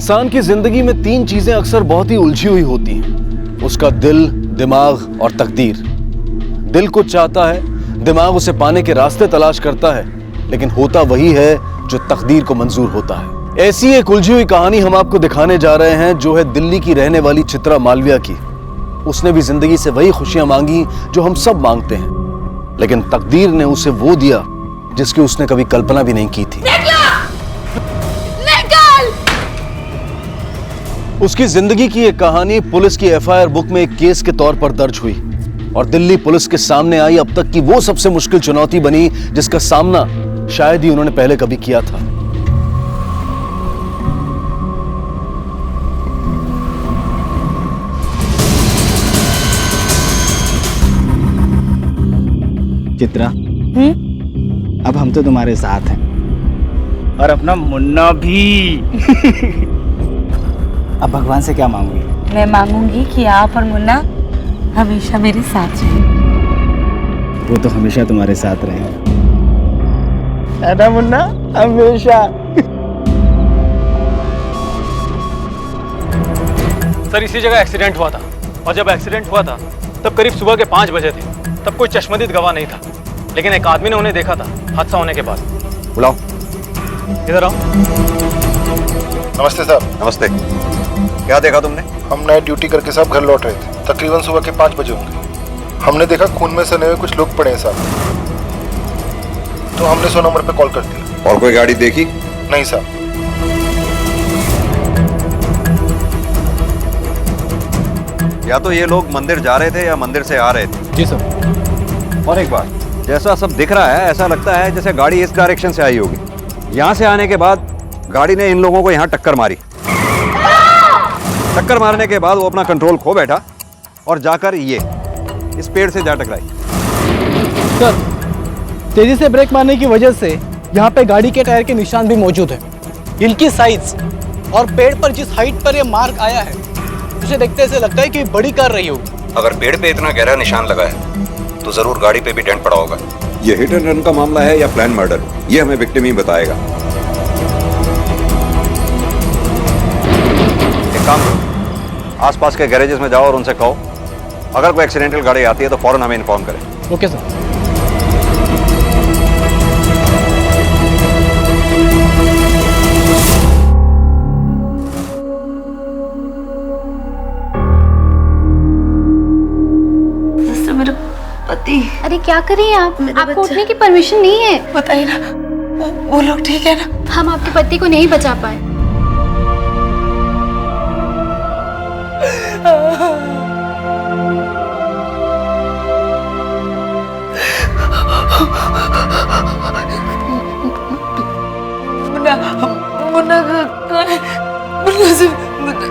इंसान की जिंदगी में तीन चीजें अक्सर बहुत ही उलझी हुई होती हैं, उसका दिल, दिमाग और तकदीर। दिल कुछ चाहता है, दिमाग उसे पाने के रास्ते तलाश करता है, लेकिन होता वही है जो तकदीर को मंजूर होता है। ऐसी एक उलझी हुई कहानी हम आपको दिखाने जा रहे हैं, जो है दिल्ली की रहने वाली चित्रा मालविया की। उसने भी जिंदगी से वही खुशियां मांगी जो हम सब मांगते हैं, लेकिन तकदीर ने उसे वो दिया जिसकी उसने कभी कल्पना भी नहीं की थी। उसकी जिंदगी की एक कहानी पुलिस की एफआईआर बुक में एक केस के तौर पर दर्ज हुई और दिल्ली पुलिस के सामने आई अब तक की वो सबसे मुश्किल चुनौती बनी जिसका सामना शायद ही उन्होंने पहले कभी किया था। चित्रा, अब हम तो तुम्हारे साथ हैं और अपना मुन्ना भी। अब भगवान से क्या मांगोगी? मैं मांगूंगी कि आप और मुन्ना हमेशा मेरे साथ रहें। वो तो हमेशा तुम्हारे साथ रहेगा, है ना मुन्ना? हमेशा। सर, इसी जगह एक्सीडेंट हुआ था और जब एक्सीडेंट हुआ था तब करीब सुबह के 5 बजे थे। तब कोई चश्मदीद गवाह नहीं था, लेकिन एक आदमी ने उन्हें देखा था हादसा होने के बाद। बुलाओ। इधर आओ। नमस्ते सर। नमस्ते। क्या देखा तुमने? हम नाइट ड्यूटी करके साहब घर लौट रहे थे, तकरीबन सुबह के 5 बजे होंगे। हमने देखा खून में सने हुए कुछ लोग पड़े हैं साहब, तो हमने 100 नंबर पे कॉल कर दिया। और कोई गाड़ी देखी? नहीं साहब। या तो ये लोग मंदिर जा रहे थे या मंदिर से आ रहे थे। जी सर। और एक बात, जैसा सब दिख रहा है ऐसा लगता है जैसे गाड़ी इस डायरेक्शन से आई होगी। यहाँ से आने के बाद गाड़ी ने इन लोगों को यहाँ टक्कर मारी। टक्कर मारने के बाद वो अपना कंट्रोल खो बैठा और जाकर ये इस पेड़ से जा टकराई। सर, तेजी से ब्रेक मारने की वजह से यहाँ पे गाड़ी के टायर के निशान भी मौजूद हैं। इनकी साइज और पेड़ पर जिस हाइट पर ये मार्क आया है, उसे देखते ऐसे लगता है कि बड़ी कार रही होगी। अगर पेड़ पे इतना गहरा निशान लगा है तो जरूर गाड़ी पे भी डेंट पड़ा होगा। ये हिट एंड रन का मामला है या प्लान मर्डर, ये हमें विक्टिम ही बताएगा। एक काम करो, आसपास के गैरेजेस में जाओ और उनसे कहो अगर कोई एक्सीडेंटल गाड़ी आती है तो फौरन हमें इन्फॉर्म करें। Okay sir. मेरा पति। अरे क्या कर रही हैं आप? आपको उठने की परमिशन नहीं है। बताइए ना, वो लोग ठीक है ना? हम आपके पति को नहीं बचा पाए।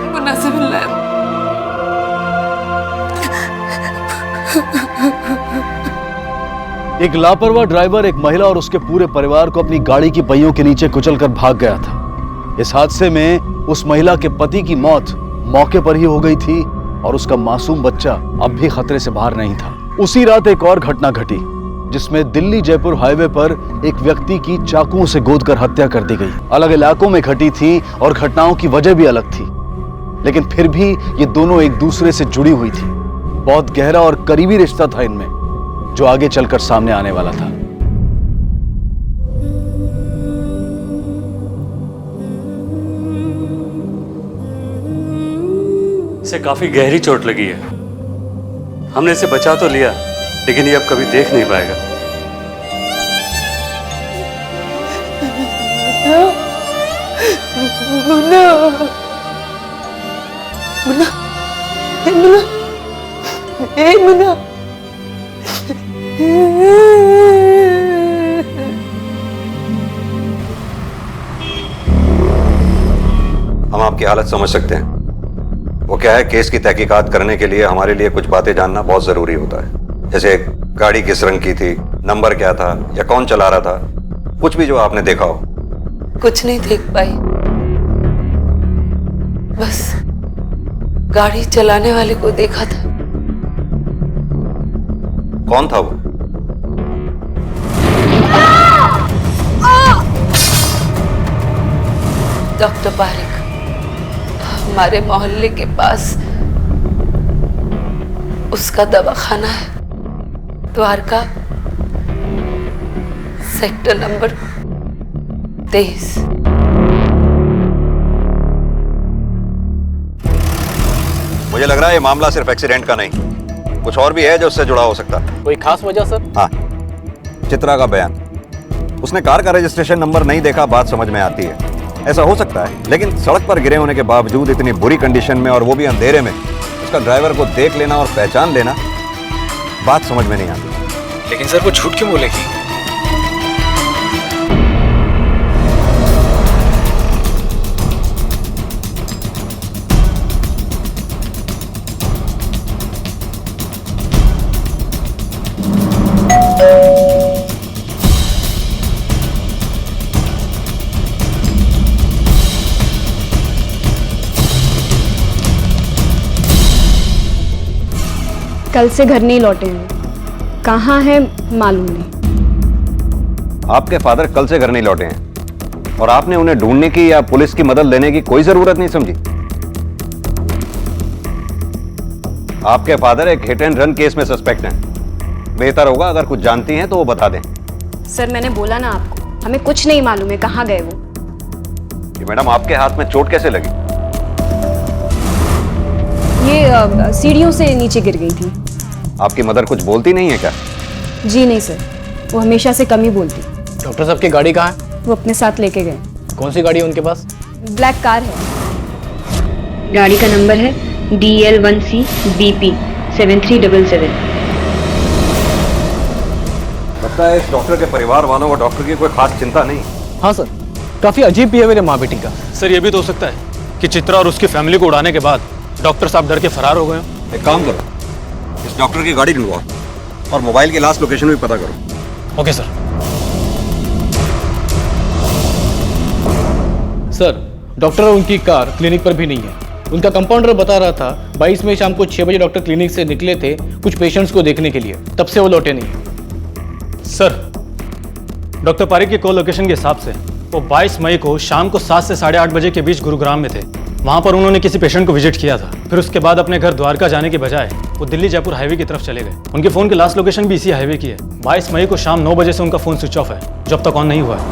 मुन्ना से मिलना है। एक लापरवाह ड्राइवर एक महिला और उसके पूरे परिवार को अपनी गाड़ी की पहियों के नीचे कुचलकर भाग गया था। इस हादसे में उस महिला के पति की मौत मौके पर ही हो गई थी और उसका मासूम बच्चा अब भी खतरे से बाहर नहीं था। उसी रात एक और घटना घटी जिसमें दिल्ली जयपुर हाईवे पर एक व्यक्ति की चाकुओं से गोदकर हत्या कर दी गई। अलग इलाकों में घटी थी और घटनाओं की वजह भी अलग थी, लेकिन फिर भी ये दोनों एक दूसरे से जुड़ी हुई थी। बहुत गहरा और करीबी रिश्ता था इनमें, जो आगे चलकर सामने आने वाला था। इसे काफी गहरी चोट लगी है। हमने इसे बचा तो लिया, लेकिन ये अब कभी देख नहीं पाएगा। मुन्ना, मुन्ना, मुन्ना, मुन्ना। हम आपकी हालत समझ सकते हैं। वो क्या है, केस की तहकीकात करने के लिए हमारे लिए कुछ बातें जानना बहुत जरूरी होता है, जैसे गाड़ी किस रंग की थी, नंबर क्या था या कौन चला रहा था, कुछ भी जो आपने देखा हो। कुछ नहीं देख पाई, बस गाड़ी चलाने वाले को देखा था। कौन था वो? डॉक्टर पारिक। हमारे मोहल्ले के पास उसका दवाखाना है, द्वारका, सेक्टर नंबर 23। मुझे लग रहा है ये मामला सिर्फ एक्सीडेंट का नहीं, कुछ और भी है जो उससे जुड़ा हो सकता है। कोई खास वजह सर? हाँ, चित्रा का बयान। उसने कार का रजिस्ट्रेशन नंबर नहीं देखा, बात समझ में आती है, ऐसा हो सकता है, लेकिन सड़क पर गिरे होने के बावजूद इतनी बुरी कंडीशन में और वो भी अंधेरे में उसका ड्राइवर को देख लेना और पहचान लेना, बात समझ में नहीं आती। लेकिन सर वो झूठ क्यों बोलेगी? कल से घर नहीं लौटे हैं, कहाँ है मालूम नहीं। आपके फादर कल से घर नहीं लौटे हैं और आपने उन्हें ढूंढने की या पुलिस की मदद लेने की कोई जरूरत नहीं समझी। आपके फादर एक हिट एंड रन केस में सस्पेक्ट हैं। बेहतर होगा अगर कुछ जानती हैं तो वो बता दें। सर मैंने बोला ना आपको, हमें कुछ नहीं मालूम है कहाँ गए वो। मैडम आपके हाथ में चोट कैसे लगी? ये सीढ़ियों से नीचे गिर गई थी। आपकी मदर कुछ बोलती नहीं है क्या? जी नहीं सर, वो हमेशा से कम ही बोलती। डॉक्टर साहब की गाड़ी कहाँ है? वो अपने साथ लेके गए। कौन सी गाड़ी है उनके पास? ब्लैक कार है। गाड़ी का नंबर है DL1C BP 7377। लगता है इस डॉक्टर के परिवार वालों को डॉक्टर की कोई खास चिंता नहीं। हाँ सर, काफी अजीब बिहेवियर है माँ बेटी का। सर ये भी तो हो सकता है कि चित्रा और उसकी फैमिली को उड़ाने के बाद डॉक्टर साहब डर के फरार हो गए हों। एक काम करो, इस डॉक्टर की गाड़ी ढूंढवाओ और मोबाइल की लास्ट लोकेशन भी पता करो। Okay sir. सर डॉक्टर और उनकी कार क्लिनिक पर भी नहीं है। उनका कंपाउंडर बता रहा था 22 मई शाम को 6 बजे डॉक्टर क्लिनिक से निकले थे कुछ पेशेंट्स को देखने के लिए, तब से वो लौटे नहीं। सर डॉक्टर पारिक की कॉल लोकेशन के हिसाब से वो 22 मई को शाम को 7 से 8:30 बजे के बीच गुरुग्राम में थे। वहां पर उन्होंने किसी पेशेंट को विजिट किया था। फिर उसके बाद अपने घर द्वारका जाने के बजाय वो दिल्ली जयपुर हाईवे की तरफ चले गए। उनके फोन की लास्ट लोकेशन भी इसी हाईवे की है। 22 मई को शाम 9 बजे से उनका फोन स्विच ऑफ है, जो अब तक ऑन नहीं हुआ है।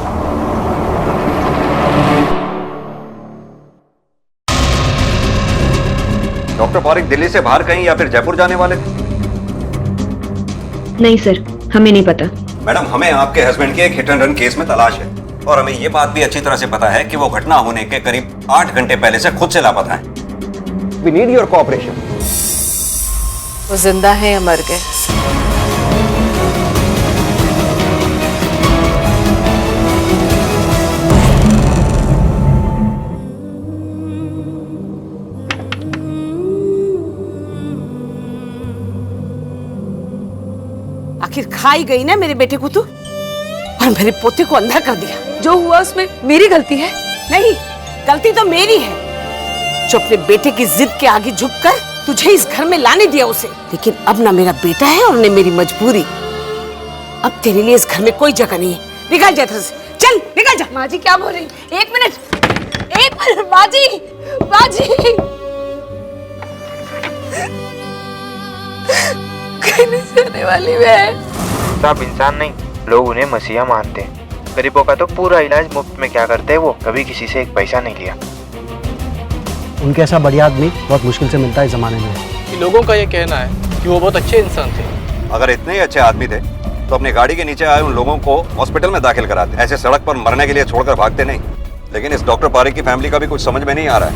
डॉक्टर पारिक दिल्ली से बाहर कहीं या फिर जयपुर जाने वाले थे? नहीं सर, हमें नहीं पता। मैडम हमें आपके हस्बैंड के एक हिट एंड रन केस में तलाश है और हमें ये बात भी अच्छी तरह से पता है कि वो घटना होने के करीब 8 घंटे पहले से खुद से लापता है। We need your cooperation. वो जिंदा है या मर गए? आखिर खाई गई ना मेरे बेटे को तू, और मेरे पोते को अंधा कर दिया। जो हुआ उसमें मेरी गलती है? नहीं, गलती तो मेरी है जो अपने बेटे की जिद के आगे झुककर तुझे इस घर में लाने दिया उसे। लेकिन अब ना मेरा बेटा है और न मेरी मजबूरी। अब तेरे लिए इस घर में कोई जगह नहीं है। निकल जा घर से, चल निकल जा। माँ जी क्या बोल रही? एक मिनट माँ जी, माँ जी। कहने से आने वाली मैं। सब इंसान नहीं, लोग उन्हें मसीहा मानते हैं। गरीबों का तो पूरा इलाज मुफ्त में क्या करते हैं, वो कभी किसी से एक पैसा नहीं लिया। उनके ऐसा बढ़िया आदमी बहुत मुश्किल से मिलता है इस जमाने में। लोगों का ये कहना है कि वो बहुत अच्छे इंसान थे। अगर इतने ही अच्छे आदमी थे तो अपनी गाड़ी के नीचे आए उन लोगों को हॉस्पिटल में दाखिल कराते, ऐसे सड़क पर मरने के लिए छोड़कर भागते नहीं। लेकिन इस डॉक्टर पारिक की फैमिली का भी कुछ समझ में नहीं आ रहा है।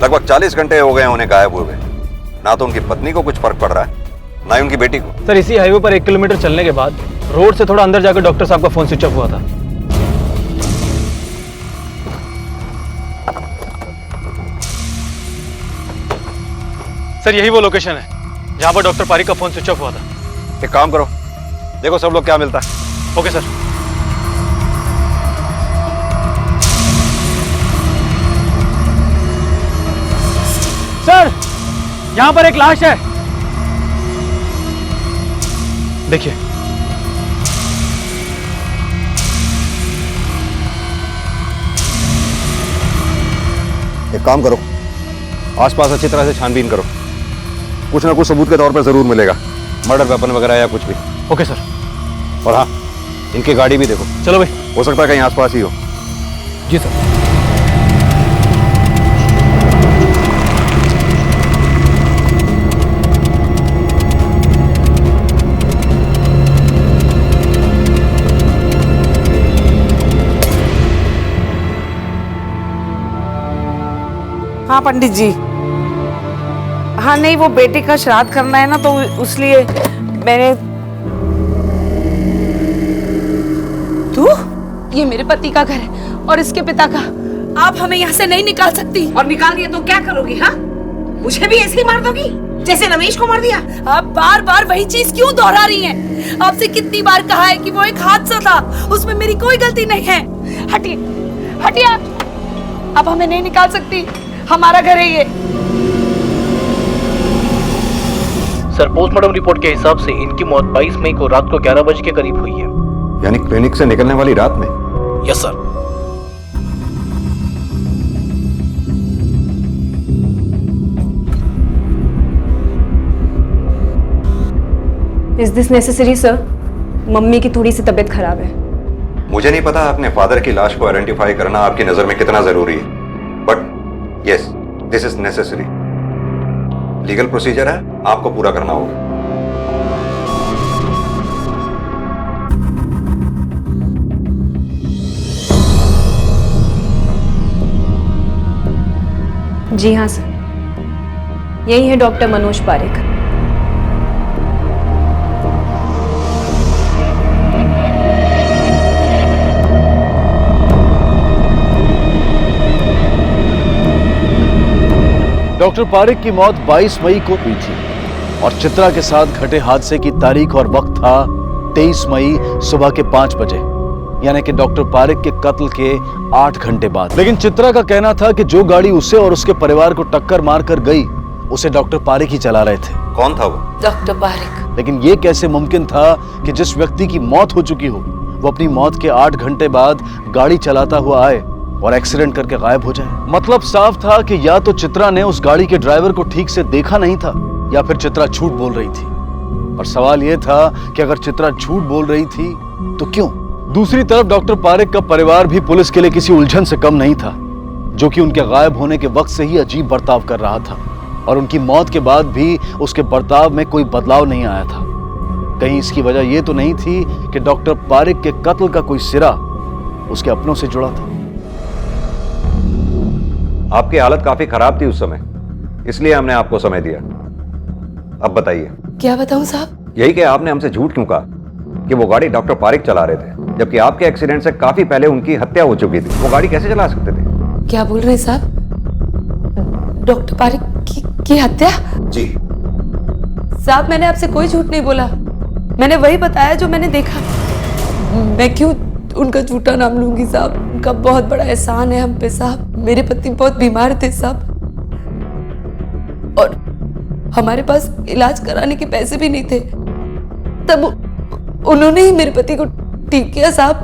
लगभग 40 घंटे हो गए उन्हें गायब हुए। ना तो उनकी पत्नी को कुछ फर्क पड़ रहा है, ना ही उनकी बेटी को। सर इसी हाईवे पर 1 किलोमीटर चलने के बाद रोड से थोड़ा अंदर जाकर डॉक्टर साहब का फोन स्विच ऑफ हुआ था। सर यही वो लोकेशन है जहां पर डॉक्टर पारिक का फोन स्विच ऑफ हुआ था। एक काम करो, देखो सब लोग क्या मिलता है। Okay sir. सर यहां पर एक लाश है, देखिए। एक काम करो, आसपास अच्छी तरह से छानबीन करो, कुछ ना कुछ सबूत के तौर पर जरूर मिलेगा, मर्डर वेपन वगैरह या कुछ भी। Okay sir. और हाँ, इनकी गाड़ी भी देखो। चलो भाई। हो सकता है कहीं आसपास ही हो। जी सर। हाँ पंडित जी। हाँ नहीं, वो बेटे का श्राद्ध करना है ना, तो उसलिए मैंने। तू? ये मेरे पति का घर है और इसके पिता का। आप हमें यहाँ से नहीं निकाल सकती। और निकाल दिया तो क्या करोगी? हाँ, मुझे भी ऐसे ही मार दोगी जैसे रमेश को मार दिया? आप बार बार वही चीज क्यों दोहरा रही हैं? आपसे कितनी बार कहा है कि वो एक हादसा था, उसमें मेरी कोई गलती नहीं है। हटिए, हटिए। आप हमें नहीं निकाल सकती, हमारा घर है ये। सर, पोस्टमार्टम रिपोर्ट के हिसाब से इनकी मौत 22 मई को रात को 11 बजे के करीब हुई है। यानी क्लिनिक से निकलने वाली रात में? Yes sir. Is this necessary sir? Mummy की थोड़ी सी तबीयत खराब है। मुझे नहीं पता अपने फादर की लाश को आइडेंटिफाई करना आपकी नजर में कितना जरूरी है, but yes, this is necessary. Legal procedure है, आपको पूरा करना होगा। जी हाँ सर, यही है डॉक्टर मनोज पारेख। डॉक्टर पारेख की मौत 22 मई को हुई थी और चित्रा के साथ घटे हादसे की तारीख और वक्त था 23 मई सुबह के 5 बजे, यानी कि डॉक्टर पारेख के कत्ल के 8 घंटे बाद। लेकिन चित्रा का कहना था कि जो गाड़ी उसे और उसके परिवार को टक्कर मारकर गई, उसे डॉक्टर पारेख ही चला रहे थे। कौन था वो? डॉक्टर पारेख। लेकिन यह कैसे मुमकिन था कि जिस व्यक्ति की मौत हो चुकी हो, वो अपनी मौत के 8 घंटे बाद गाड़ी चलाता हुआ आए और एक्सीडेंट करके गायब हो जाए? मतलब साफ था कि या तो चित्रा ने उस गाड़ी के ड्राइवर को ठीक से देखा नहीं था, या फिर चित्रा झूठ बोल रही थी। और सवाल यह था कि अगर चित्रा झूठ बोल रही थी तो क्यों? दूसरी तरफ डॉक्टर पारेख का परिवार भी पुलिस के लिए किसी उलझन से कम नहीं था, जो कि उनके गायब होने के वक्त से ही अजीब बर्ताव कर रहा था और उनकी मौत के बाद भी उसके बर्ताव में कोई बदलाव नहीं आया था। कहीं इसकी वजह यह तो नहीं थी कि डॉक्टर पारेख के कत्ल का कोई सिरा उसके अपनों से जुड़ा था? आपकी हालत काफी खराब थी उस समय, इसलिए हमने आपको समय दिया। अब बताइए। क्या बताऊं साहब? यही कि आपने हमसे झूठ क्यों कहा कि वो गाड़ी डॉक्टर पारेख चला रहे थे, जबकि आपके एक्सीडेंट से काफी पहले उनकी हत्या हो चुकी थी। वो गाड़ी कैसे चला सकते थे? क्या बोल रहे हैं साहब? डॉक्टर पारेख की हत्या? जी साहब, मैंने आपसे कोई झूठ नहीं बोला। मैंने वही बताया जो मैंने देखा। मैं क्यों उनका झूठा नाम लूंगी साहब? उनका बहुत बड़ा एहसान है हम पे साहब। मेरे पति बहुत बीमार थे साहब, और हमारे पास इलाज कराने के पैसे भी नहीं थे। तब उन्होंने ही मेरे पति को ठीक किया साहब,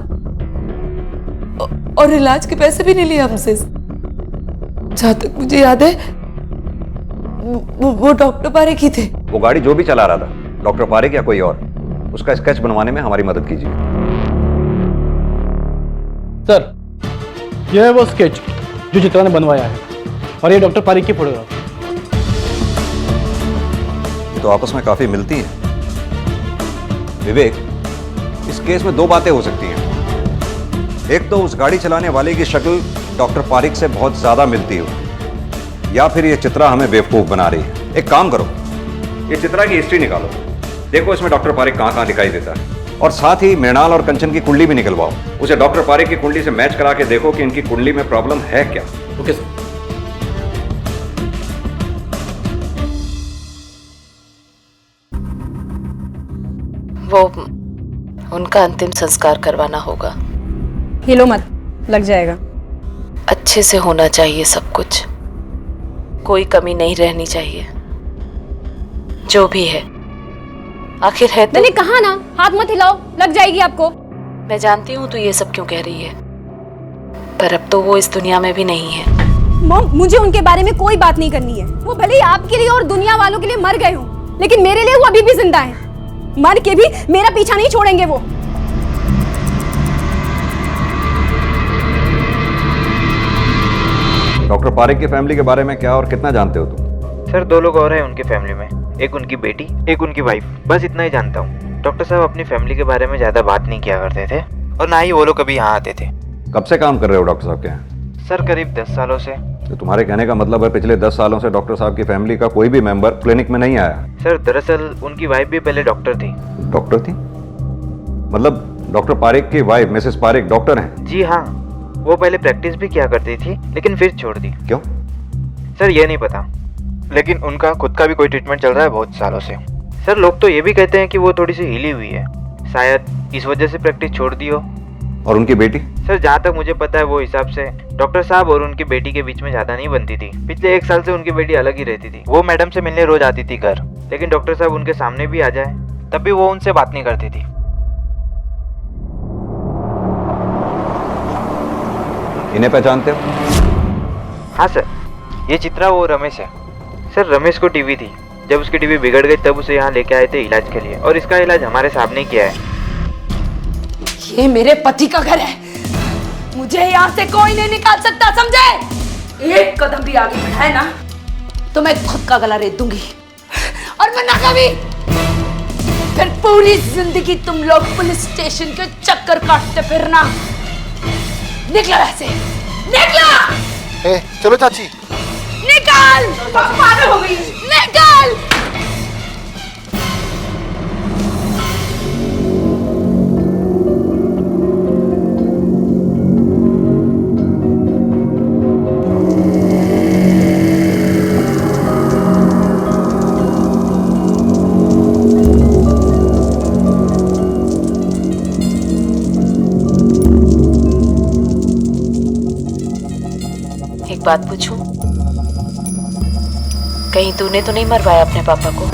और इलाज के पैसे भी नहीं लिए हमसे। जहां तक मुझे याद है वो डॉक्टर पारेख ही थे। वो गाड़ी जो भी चला रहा था, डॉक्टर पारेख या कोई और, उसका स्केच बनवाने में हमारी मदद कीजिए। सर, यह है वो स्केच जो चित्रा ने बनवाया है, और ये डॉक्टर पारेख की फोटोग्राफ। ये तो आपस में काफी मिलती हैं। विवेक, इस केस में दो बातें हो सकती हैं। एक तो उस गाड़ी चलाने वाले की शक्ल डॉक्टर पारेख से बहुत ज्यादा मिलती हो, या फिर ये चित्रा हमें बेवकूफ बना रही है। एक काम करो, ये चित्रा की हिस्ट्री निकालो, देखो इसमें डॉक्टर पारेख कहां कहां दिखाई देता है, और साथ ही मृणाल और कंचन की कुंडली भी निकलवाओ। उसे डॉक्टर पारेख की कुंडली से मैच करा के देखो कि इनकी कुंडली में प्रॉब्लम है क्या। Okay sir. वो उनका अंतिम संस्कार करवाना होगा। हिलो मत, लग जाएगा। अच्छे से होना चाहिए सब कुछ, कोई कमी नहीं रहनी चाहिए। जो भी है आखिर है तो। मैंने कहा ना, हाथ मत हिलाओ, लग जाएगी आपको। मैं जानती हूँ तू ये सब क्यों कह रही है, पर अब तो वो इस दुनिया में भी नहीं है। मॉम, मुझे उनके बारे में कोई बात नहीं करनी है। वो भले ही आपके लिए और दुनिया वालों के लिए मर गए हों, लेकिन मेरे लिए वो अभी भी जिंदा हैं। मर के भी मेरा पीछा नहीं छोड़ेंगे वो। डॉक्टर पारिक की फैमिली के बारे में क्या और कितना जानते हो तुम? सर 2 लोग और हैं उनकी फैमिली में, एक उनकी बेटी, एक उनकी वाइफ, बस इतना ही जानता हूँ। डॉक्टर साहब अपनी फैमिली के बारे में ज्यादा बात नहीं किया करते थे और ना ही वो लोग कभी यहाँ आते थे। कब से काम कर रहे हो डॉक्टर साहब के यहाँ? सर करीब 10 सालों से। तो तुम्हारे कहने का मतलब है पिछले 10 सालों से डॉक्टर साहब की फैमिली का कोई भी मेंबर क्लिनिक में नहीं आया? सर दरअसल उनकी वाइफ भी पहले डॉक्टर थी। डॉक्टर थी? मतलब डॉक्टर पारिक की वाइफ मिसेस पारिक डॉक्टर हैं? जी हाँ, वो पहले प्रैक्टिस भी किया करती थी लेकिन फिर छोड़ दी। क्यों? सर ये नहीं पता, लेकिन उनका खुद का भी कोई ट्रीटमेंट चल रहा है बहुत सालों से। सर लोग तो ये भी कहते हैं कि वो थोड़ी सी हिली हुई है, शायद इस वजह से प्रैक्टिस छोड़ दी हो। और उनकी बेटी? सर जहाँ तक मुझे पता है वो हिसाब से डॉक्टर साहब और उनकी बेटी के बीच में ज्यादा नहीं बनती थी। पिछले 1 साल से उनकी बेटी अलग ही रहती थी। वो मैडम से मिलने रोज आती थी घर, लेकिन डॉक्टर साहब उनके सामने भी आ जाए तब भी वो उनसे बात नहीं करती थी। इन्हें पहचानते हो? हाँ सर, ये चित्रा वो रमेश है। सर रमेश को टीबी थी, जब उसकी टीबी बिगड़ गई तब उसे यहाँ लेके आए थे इलाज के लिए, और इसका इलाज हमारे साहब ने किया है। ये मेरे पति का घर है, मुझे यहाँ से कोई नहीं निकाल सकता, समझे? एक कदम भी आगे बढ़ाए ना तो मैं खुद का गला रेत दूंगी, और मैं ना कभी। फिर पूरी जिंदगी तुम लोग पुलिस स्टेशन के चक्कर काटते फिरना। निकलो ऐसे, निकलो। चलो चाची। निकाल, पागल हो गई, निकाल। एक बात पूछूं? कहीं तूने तो नहीं मरवाया अपने पापा को?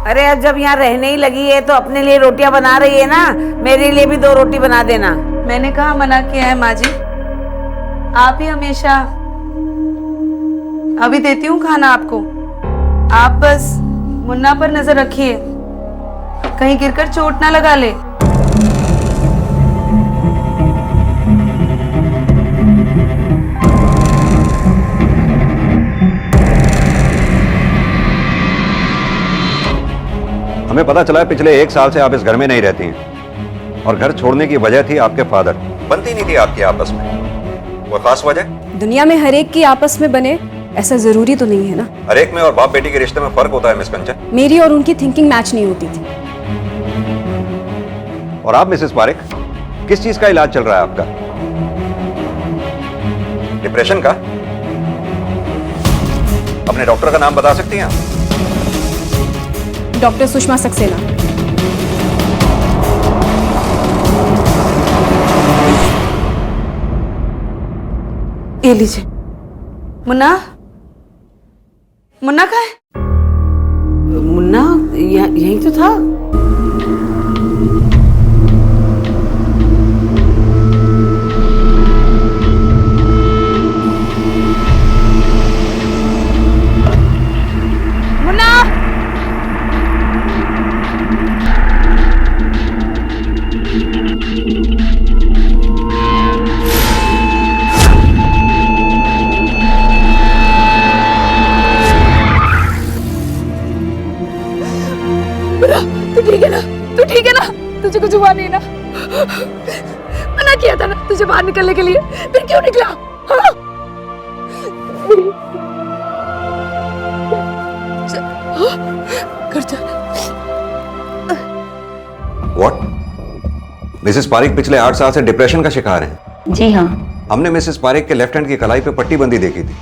अरे अब जब यहाँ रहने ही लगी है तो अपने लिए रोटियां बना रही है ना, मेरे लिए भी 2 रोटी बना देना। मैंने कहा मना किया है माँ जी, आप ही हमेशा। अभी देती हूँ खाना आपको, आप बस मुन्ना पर नजर रखिए, कहीं गिरकर चोट ना लगा ले। हमें पता चला है पिछले 1 साल से आप इस घर में नहीं रहती हैं, और घर छोड़ने की वजह थी आपके फादर। बनती नहीं थी आपकी आपस में, वो खास वजह? दुनिया में हर एक की आपस में बने ऐसा जरूरी तो नहीं है ना। हर एक में और बाप बेटी के रिश्ते में फर्क होता है मिस कंचन। मेरी और उनकी थिंकिंग मैच नहीं होती थी। और आप मिसेस पारिक, किस चीज का इलाज चल रहा है आपका? डिप्रेशन का? अपने डॉक्टर का नाम बता सकती हैं आप? डॉक्टर सुषमा सक्सेना। ये लीजिए। मुन्ना, मुन्ना कहाँ है? मुन्ना यहीं तो था। मुन्ना, तू ठीक है ना? तू ठीक है ना? तुझे कुछ हुआ नहीं ना? मना किया था ना तुझे बाहर निकलने के लिए, फिर क्यों निकला? हाँ? घर जा। What? मिसेस पारिक पिछले 8 साल से डिप्रेशन का शिकार हैं। जी हाँ। हमने मिसेस पारिक के लेफ्ट हैंड की कलाई पे पट्टी बंदी देखी थी।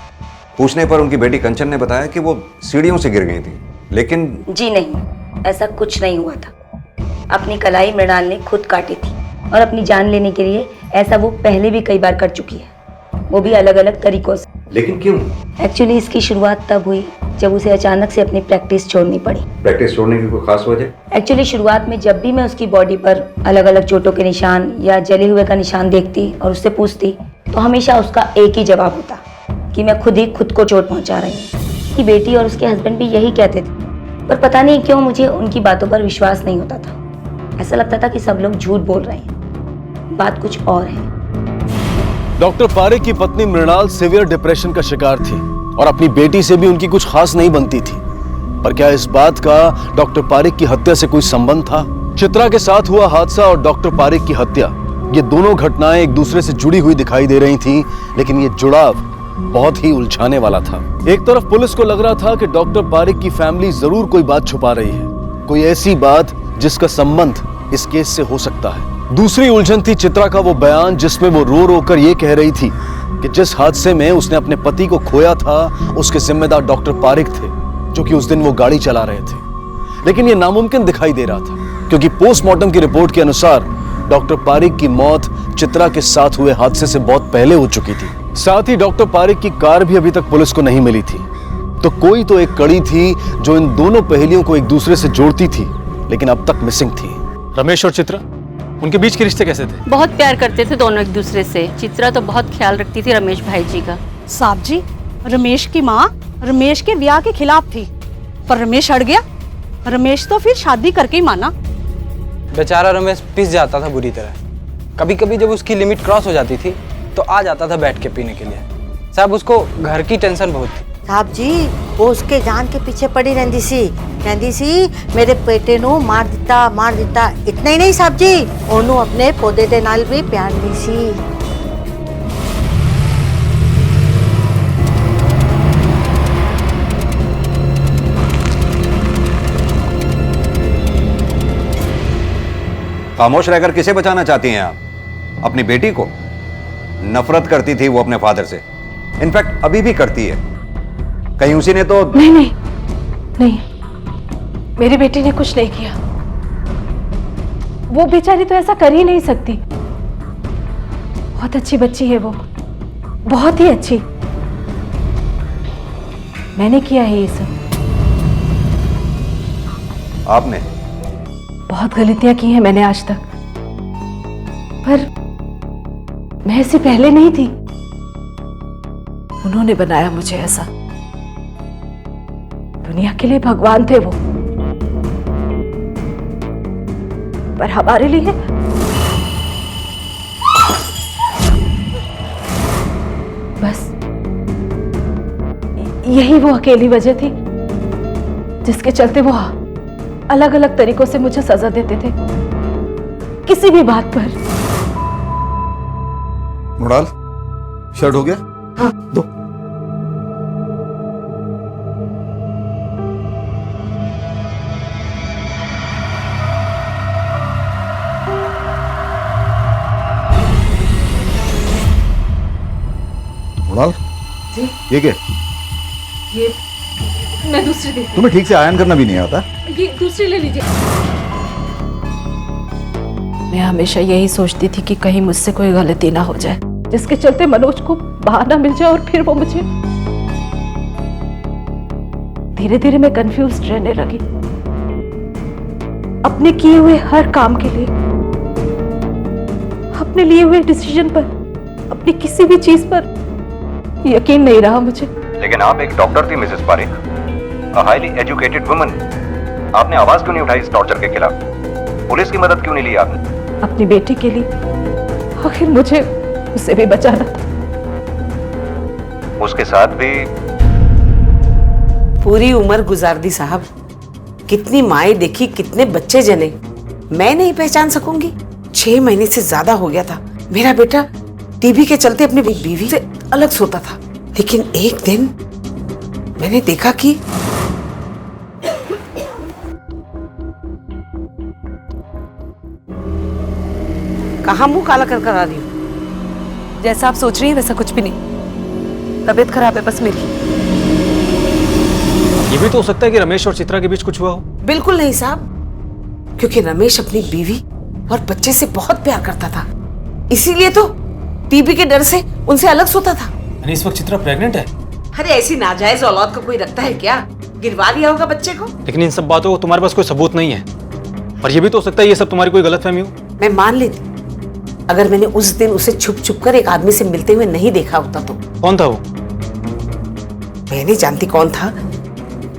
पूछने पर उनकी बेटी कंचन ने बताया कि वो सीढ़ियों से गिर गई थी, लेकिन जी नहीं, ऐसा कुछ नहीं हुआ था। अपनी कलाई मृणाल ने खुद काटी थी, और अपनी जान लेने के लिए ऐसा वो पहले भी कई बार कर चुकी है, वो भी अलग अलग तरीकों से। लेकिन क्यों? एक्चुअली इसकी शुरुआत तब हुई जब उसे अचानक से अपनी प्रैक्टिस छोड़नी पड़ी। प्रैक्टिस छोड़ने की कोई खास वजह? एक्चुअली शुरुआत में जब भी मैं उसकी बॉडी पर अलग अलग चोटों के निशान या जले हुए का निशान देखती और उससे पूछती तो हमेशा उसका एक ही जवाब होता कि मैं खुद ही खुद को चोट पहुंचा रही हूँ। उसकी बेटी और उसके हस्बैंड भी यही कहते थे, पर पता नहीं क्यों मुझे उनकी बातों पर विश्वास नहीं होता था। ऐसा लगता था कि सब लोग झूठ बोल रहे हैं, बात कुछ और है। डॉक्टर पारेख की पत्नी मृणाल सीवियर डिप्रेशन का शिकार थी और अपनी बेटी से भी उनकी कुछ खास नहीं बनती थी। पर क्या इस बात का डॉक्टर पारेख की हत्या से कोई संबंध था? चित्रा के साथ हुआ हादसा और डॉक्टर पारेख की हत्या, ये दोनों घटनाएं एक दूसरे से जुड़ी हुई दिखाई दे रही थीं, लेकिन ये जुड़ाव बहुत ही उलझाने वाला था। एक तरफ पुलिस को लग रहा था कि डॉक्टर पारेख की फैमिली जरूर कोई बात छुपा रही है, कोई ऐसी बात जिसका संबंध इस केस से हो सकता है। दूसरी उलझन थी चित्रा का वो बयान जिसमें वो रो रो कर ये कह रही थी कि जिस हादसे में उसने अपने पति को खोया था उसके जिम्मेदार डॉक्टर पारेख थे, जो कि उस दिन वो गाड़ी चला रहे थे। लेकिन ये नामुमकिन दिखाई दे रहा था क्योंकि पोस्टमार्टम की रिपोर्ट के अनुसार डॉक्टर पारेख की मौत चित्रा के साथ हुए हादसे से बहुत पहले हो चुकी थी। साथ ही डॉक्टर पारेख की कार भी अभी तक पुलिस को नहीं मिली थी। तो कोई तो एक कड़ी थी जो इन दोनों पहेलियों को एक दूसरे से जोड़ती थी, लेकिन अब तक मिसिंग थी। रमेश और चित्रा, उनके बीच के रिश्ते कैसे थे? बहुत प्यार करते थे दोनों एक दूसरे से। चित्रा तो बहुत ख्याल रखती थी रमेश भाई जी का। साहब जी, रमेश की माँ रमेश के ब्याह के खिलाफ थी, पर रमेश अड़ गया। रमेश तो फिर शादी करके ही माना। बेचारा रमेश पिस जाता था बुरी तरह। कभी कभी जब उसकी लिमिट क्रॉस हो जाती थी तो आ जाता था बैठ के पीने के लिए। साहब उसको घर की टेंशन बहुत थी। साहब जी, वो उसके जान के पीछे पड़ी रहती सी, कहती सी मेरे बेटे नू मार दिता। इतना ही नहीं साहब जी, ओनू अपने पौधे दे नाल भी प्यार दी सी। खामोश रहकर किसे बचाना चाहती हैं आप? अपनी बेटी को? नफरत करती थी वो अपने फादर से, इनफैक्ट अभी भी करती है। कहीं उसी ने तो नहीं, मेरी बेटी ने कुछ नहीं किया। वो बेचारी तो ऐसा कर ही नहीं सकती। बहुत अच्छी बच्ची है वो, बहुत ही अच्छी। मैंने किया है ये सब। आपने? बहुत गलतियां की हैं मैंने आज तक, पर मैं ऐसी पहले नहीं थी। उन्होंने बनाया मुझे ऐसा। दुनिया के लिए भगवान थे वो, पर हमारे लिए बस यही वो अकेली वजह थी जिसके चलते वो अलग अलग तरीकों से मुझे सजा देते थे, किसी भी बात पर। मृणाल, शर्ट हो गया? हाँ। दो। मृणाल, ये क्या? ये मैं दूसरी दे। तुम्हें ठीक से आयन करना भी नहीं आता? ये दूसरी ले लीजिए। मैं हमेशा यही सोचती थी कि कहीं मुझसे कोई गलती ना हो जाए जिसके चलते मनोज को बहाना मिल जाए और फिर वो मुझे। धीरे धीरे मैं कंफ्यूज्ड रहने लगी। अपने किए हुए हर काम के लिए, अपने लिए हुए डिसीजन पर, अपनी किसी भी चीज पर यकीन नहीं रहा मुझे। लेकिन आप एक डॉक्टर थी Mrs Parekh, a highly educated woman. आपने आवाज क्यों नहीं उठाई इस टॉर्चर के खिलाफ? पुलिस की मदद क्यों नहीं ली आपने? अपनी बेटी के लिए, आखिर मुझे उसे भी बचाना था। उसके साथ भी पूरी उम्र गुजार दी साहब। कितनी माएं देखी, कितने बच्चे जने, मैं नहीं पहचान सकूंगी? 6 महीने से ज्यादा हो गया था। मेरा बेटा टीबी के चलते अपनी बीवी से अलग सोता था, लेकिन एक दिन मैंने देखा कि कहाँ मुंह काला कर आ रही हूँ? जैसा आप सोच रही हैं वैसा कुछ भी नहीं। तबीयत खराब है बस मेरी। ये भी तो हो सकता है कि रमेश और चित्रा के बीच कुछ हुआ हो। बिल्कुल नहीं साहब, क्योंकि रमेश अपनी बीवी और बच्चे से बहुत प्यार करता था, इसीलिए तो टीबी के डर से उनसे अलग सोता था। यानी इस वक्त चित्रा प्रेग्नेंट है? अरे ऐसी नाजायज औलाद को कोई रखता है क्या? गिरवा लिया होगा बच्चे को। लेकिन इन सब बातों को तुम्हारे पास कोई सबूत नहीं है, और ये भी तो हो सकता है ये सब तुम्हारी कोई गलतफहमी हो। मैं मान लेती अगर मैंने उस दिन उसे छुप छुप कर एक आदमी से मिलते हुए नहीं देखा होता तो। कौन था वो? मैं नहीं जानती कौन था,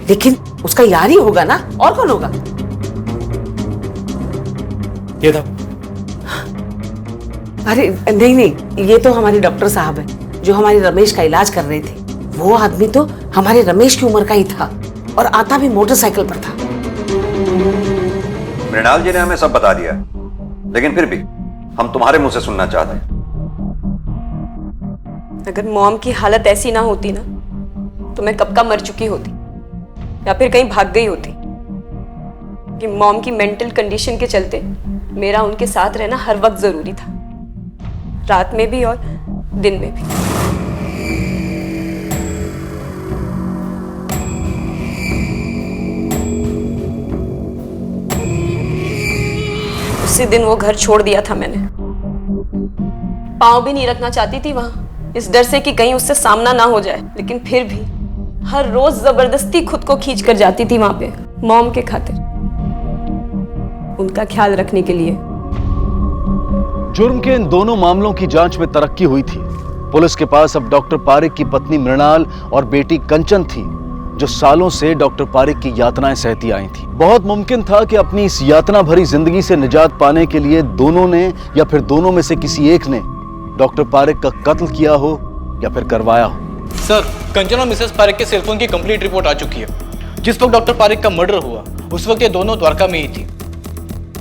लेकिन उसका यार ही होगा ना, और कौन होगा? ये था। अरे नहीं, ये तो हमारे डॉक्टर साहब है जो हमारे रमेश का इलाज कर रहे थे। वो आदमी तो हमारे रमेश की उम्र का ही था और आता भी मोटरसाइकिल पर था। मृणाल जी ने हमें सब बता दिया, लेकिन फिर भी हम तुम्हारे मुंह से सुनना चाहते हैं। अगर मॉम की हालत ऐसी ना होती ना तो मैं कब का मर चुकी होती या फिर कहीं भाग गई होती। कि मॉम की मेंटल कंडीशन के चलते मेरा उनके साथ रहना हर वक्त जरूरी था, रात में भी और दिन में भी। उसी दिन वो घर छोड़ दिया था मैंने। पाँव भी नहीं रखना चाहती थी वहां, इस डर से कि कहीं उससे सामना ना हो जाए। लेकिन फिर भी हर रोज जबरदस्ती खुद को खींच कर जाती थी वहां पे, मॉम के खातिर, उनका ख्याल रखने के लिए। जुर्म के इन दोनों मामलों की जांच में तरक्की हुई थी। पुलिस के पास अब डॉक्टर पारिक की पत्नी मृणाल और बेटी कंचन थी, जो सालों से डॉक्टर पारिक की यातनाएं सहती आई थी। बहुत मुमकिन था कि अपनी इस यातना भरी जिंदगी से निजात पाने के लिए दोनों ने या फिर दोनों में से किसी एक ने डॉक्टर पारिक का कत्ल किया हो या फिर करवाया हो। सर, कंचन और मिसेस पारिक के सेलफोन की कंप्लीट रिपोर्ट आ चुकी है। जिस वक्त डॉक्टर पारिक का मर्डर हुआ उस वक्त ये दोनों द्वारका में ही थी,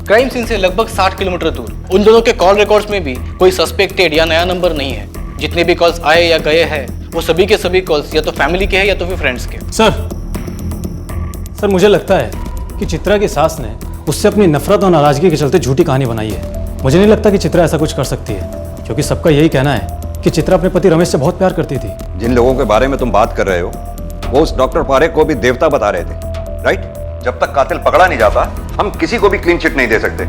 क्राइम सीन से लगभग 60 किलोमीटर दूर। उन दोनों के कॉल रिकॉर्ड्स में भी कोई सस्पेक्टेड या नया नंबर नहीं है। जितने भी कॉल्स आए या गए हैं वो सभी के सभी कॉल्स या तो फैमिली के हैं या तो फिर फ्रेंड्स के। सर मुझे लगता है कि चित्रा की सास ने उससे अपनी नफरत और नाराजगी के चलते झूठी कहानी बनाई है। मुझे नहीं लगता कि चित्रा ऐसा कुछ कर सकती है, क्योंकि सबका यही कहना है कि चित्रा अपने पति रमेश से बहुत प्यार करती थी। जिन लोगों के बारे में तुम बात कर रहे हो वो उस डॉक्टर पारेख को भी देवता बता रहे थे, राइट? जब तक कातिल पकड़ा नहीं जाता हम किसी को भी क्लीन चिट नहीं दे सकते,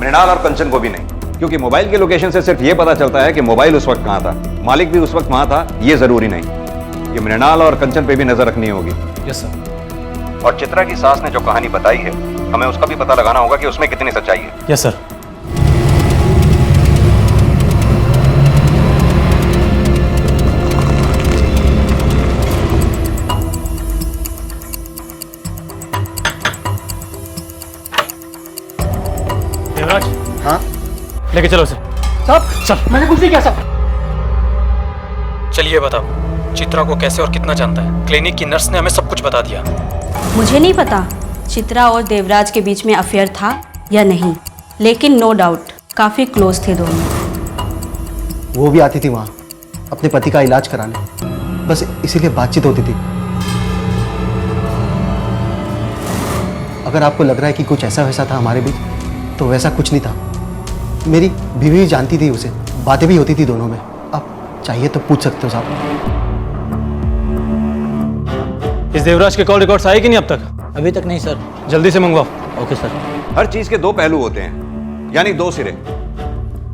मृणाल और कंचन को भी नहीं, क्योंकि मोबाइल के लोकेशन से सिर्फ ये पता चलता है कि मोबाइल उस वक्त कहाँ था, मालिक भी उस वक्त वहां था, ये जरूरी नहीं। ये मृणाल और कंचन पे भी नजर रखनी होगी। Yes sir. और चित्रा की सास ने जो कहानी बताई है हमें उसका भी पता लगाना होगा कि उसमें कितनी सच्चाई है। Yes sir. देवराज। हाँ? लेके चलो उसे। साहब, चल। मैंने कुछ नहीं किया साहब। चलिए बताओ, चित्रा को कैसे और कितना जानता है? क्लिनिक की नर्स ने हमें सब कुछ बता दिया। मुझे नहीं पता चित्रा और देवराज के बीच में अफेयर था या नहीं, लेकिन नो डाउट काफी क्लोज थे दोनों। वो भी आती थी वहाँ अपने पति का इलाज कराने, बस इसीलिए बातचीत होती थी। अगर आपको लग रहा है कि कुछ ऐसा वैसा था हमारे बीच, तो वैसा कुछ नहीं था। मेरी बीवी जानती थी उसे, बातें भी होती थी दोनों में। आप चाहिए तो पूछ सकते हो साहब। इस देवराज के कॉल रिकॉर्ड्स आए कि नहीं अब तक? अभी तक नहीं सर। जल्दी से मंगवाओ। Okay sir. हर चीज के दो पहलू होते हैं, यानी दो सिरे।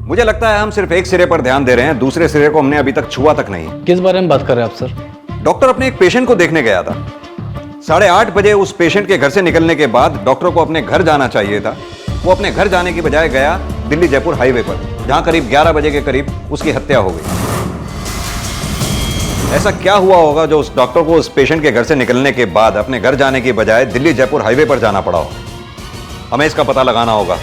मुझे लगता है हम सिर्फ एक सिरे पर ध्यान दे रहे हैं, दूसरे सिरे को हमने अभी तक छुआ तक नहीं। किस बारे में बात कर रहे हैं आप सर? डॉक्टर अपने एक पेशेंट को देखने गया था। 8:30 बजे उस पेशेंट के घर से निकलने के बाद डॉक्टर को अपने घर जाना चाहिए था। वो अपने घर जाने की बजाय गया दिल्ली जयपुर हाईवे पर, जहां करीब 11 बजे के करीब उसकी हत्या हो गई। ऐसा क्या हुआ होगा जो उस डॉक्टर को उस पेशेंट के घर से निकलने के बाद अपने घर जाने की बजाय दिल्ली जयपुर हाईवे पर जाना पड़ा हो? हमें इसका पता लगाना होगा।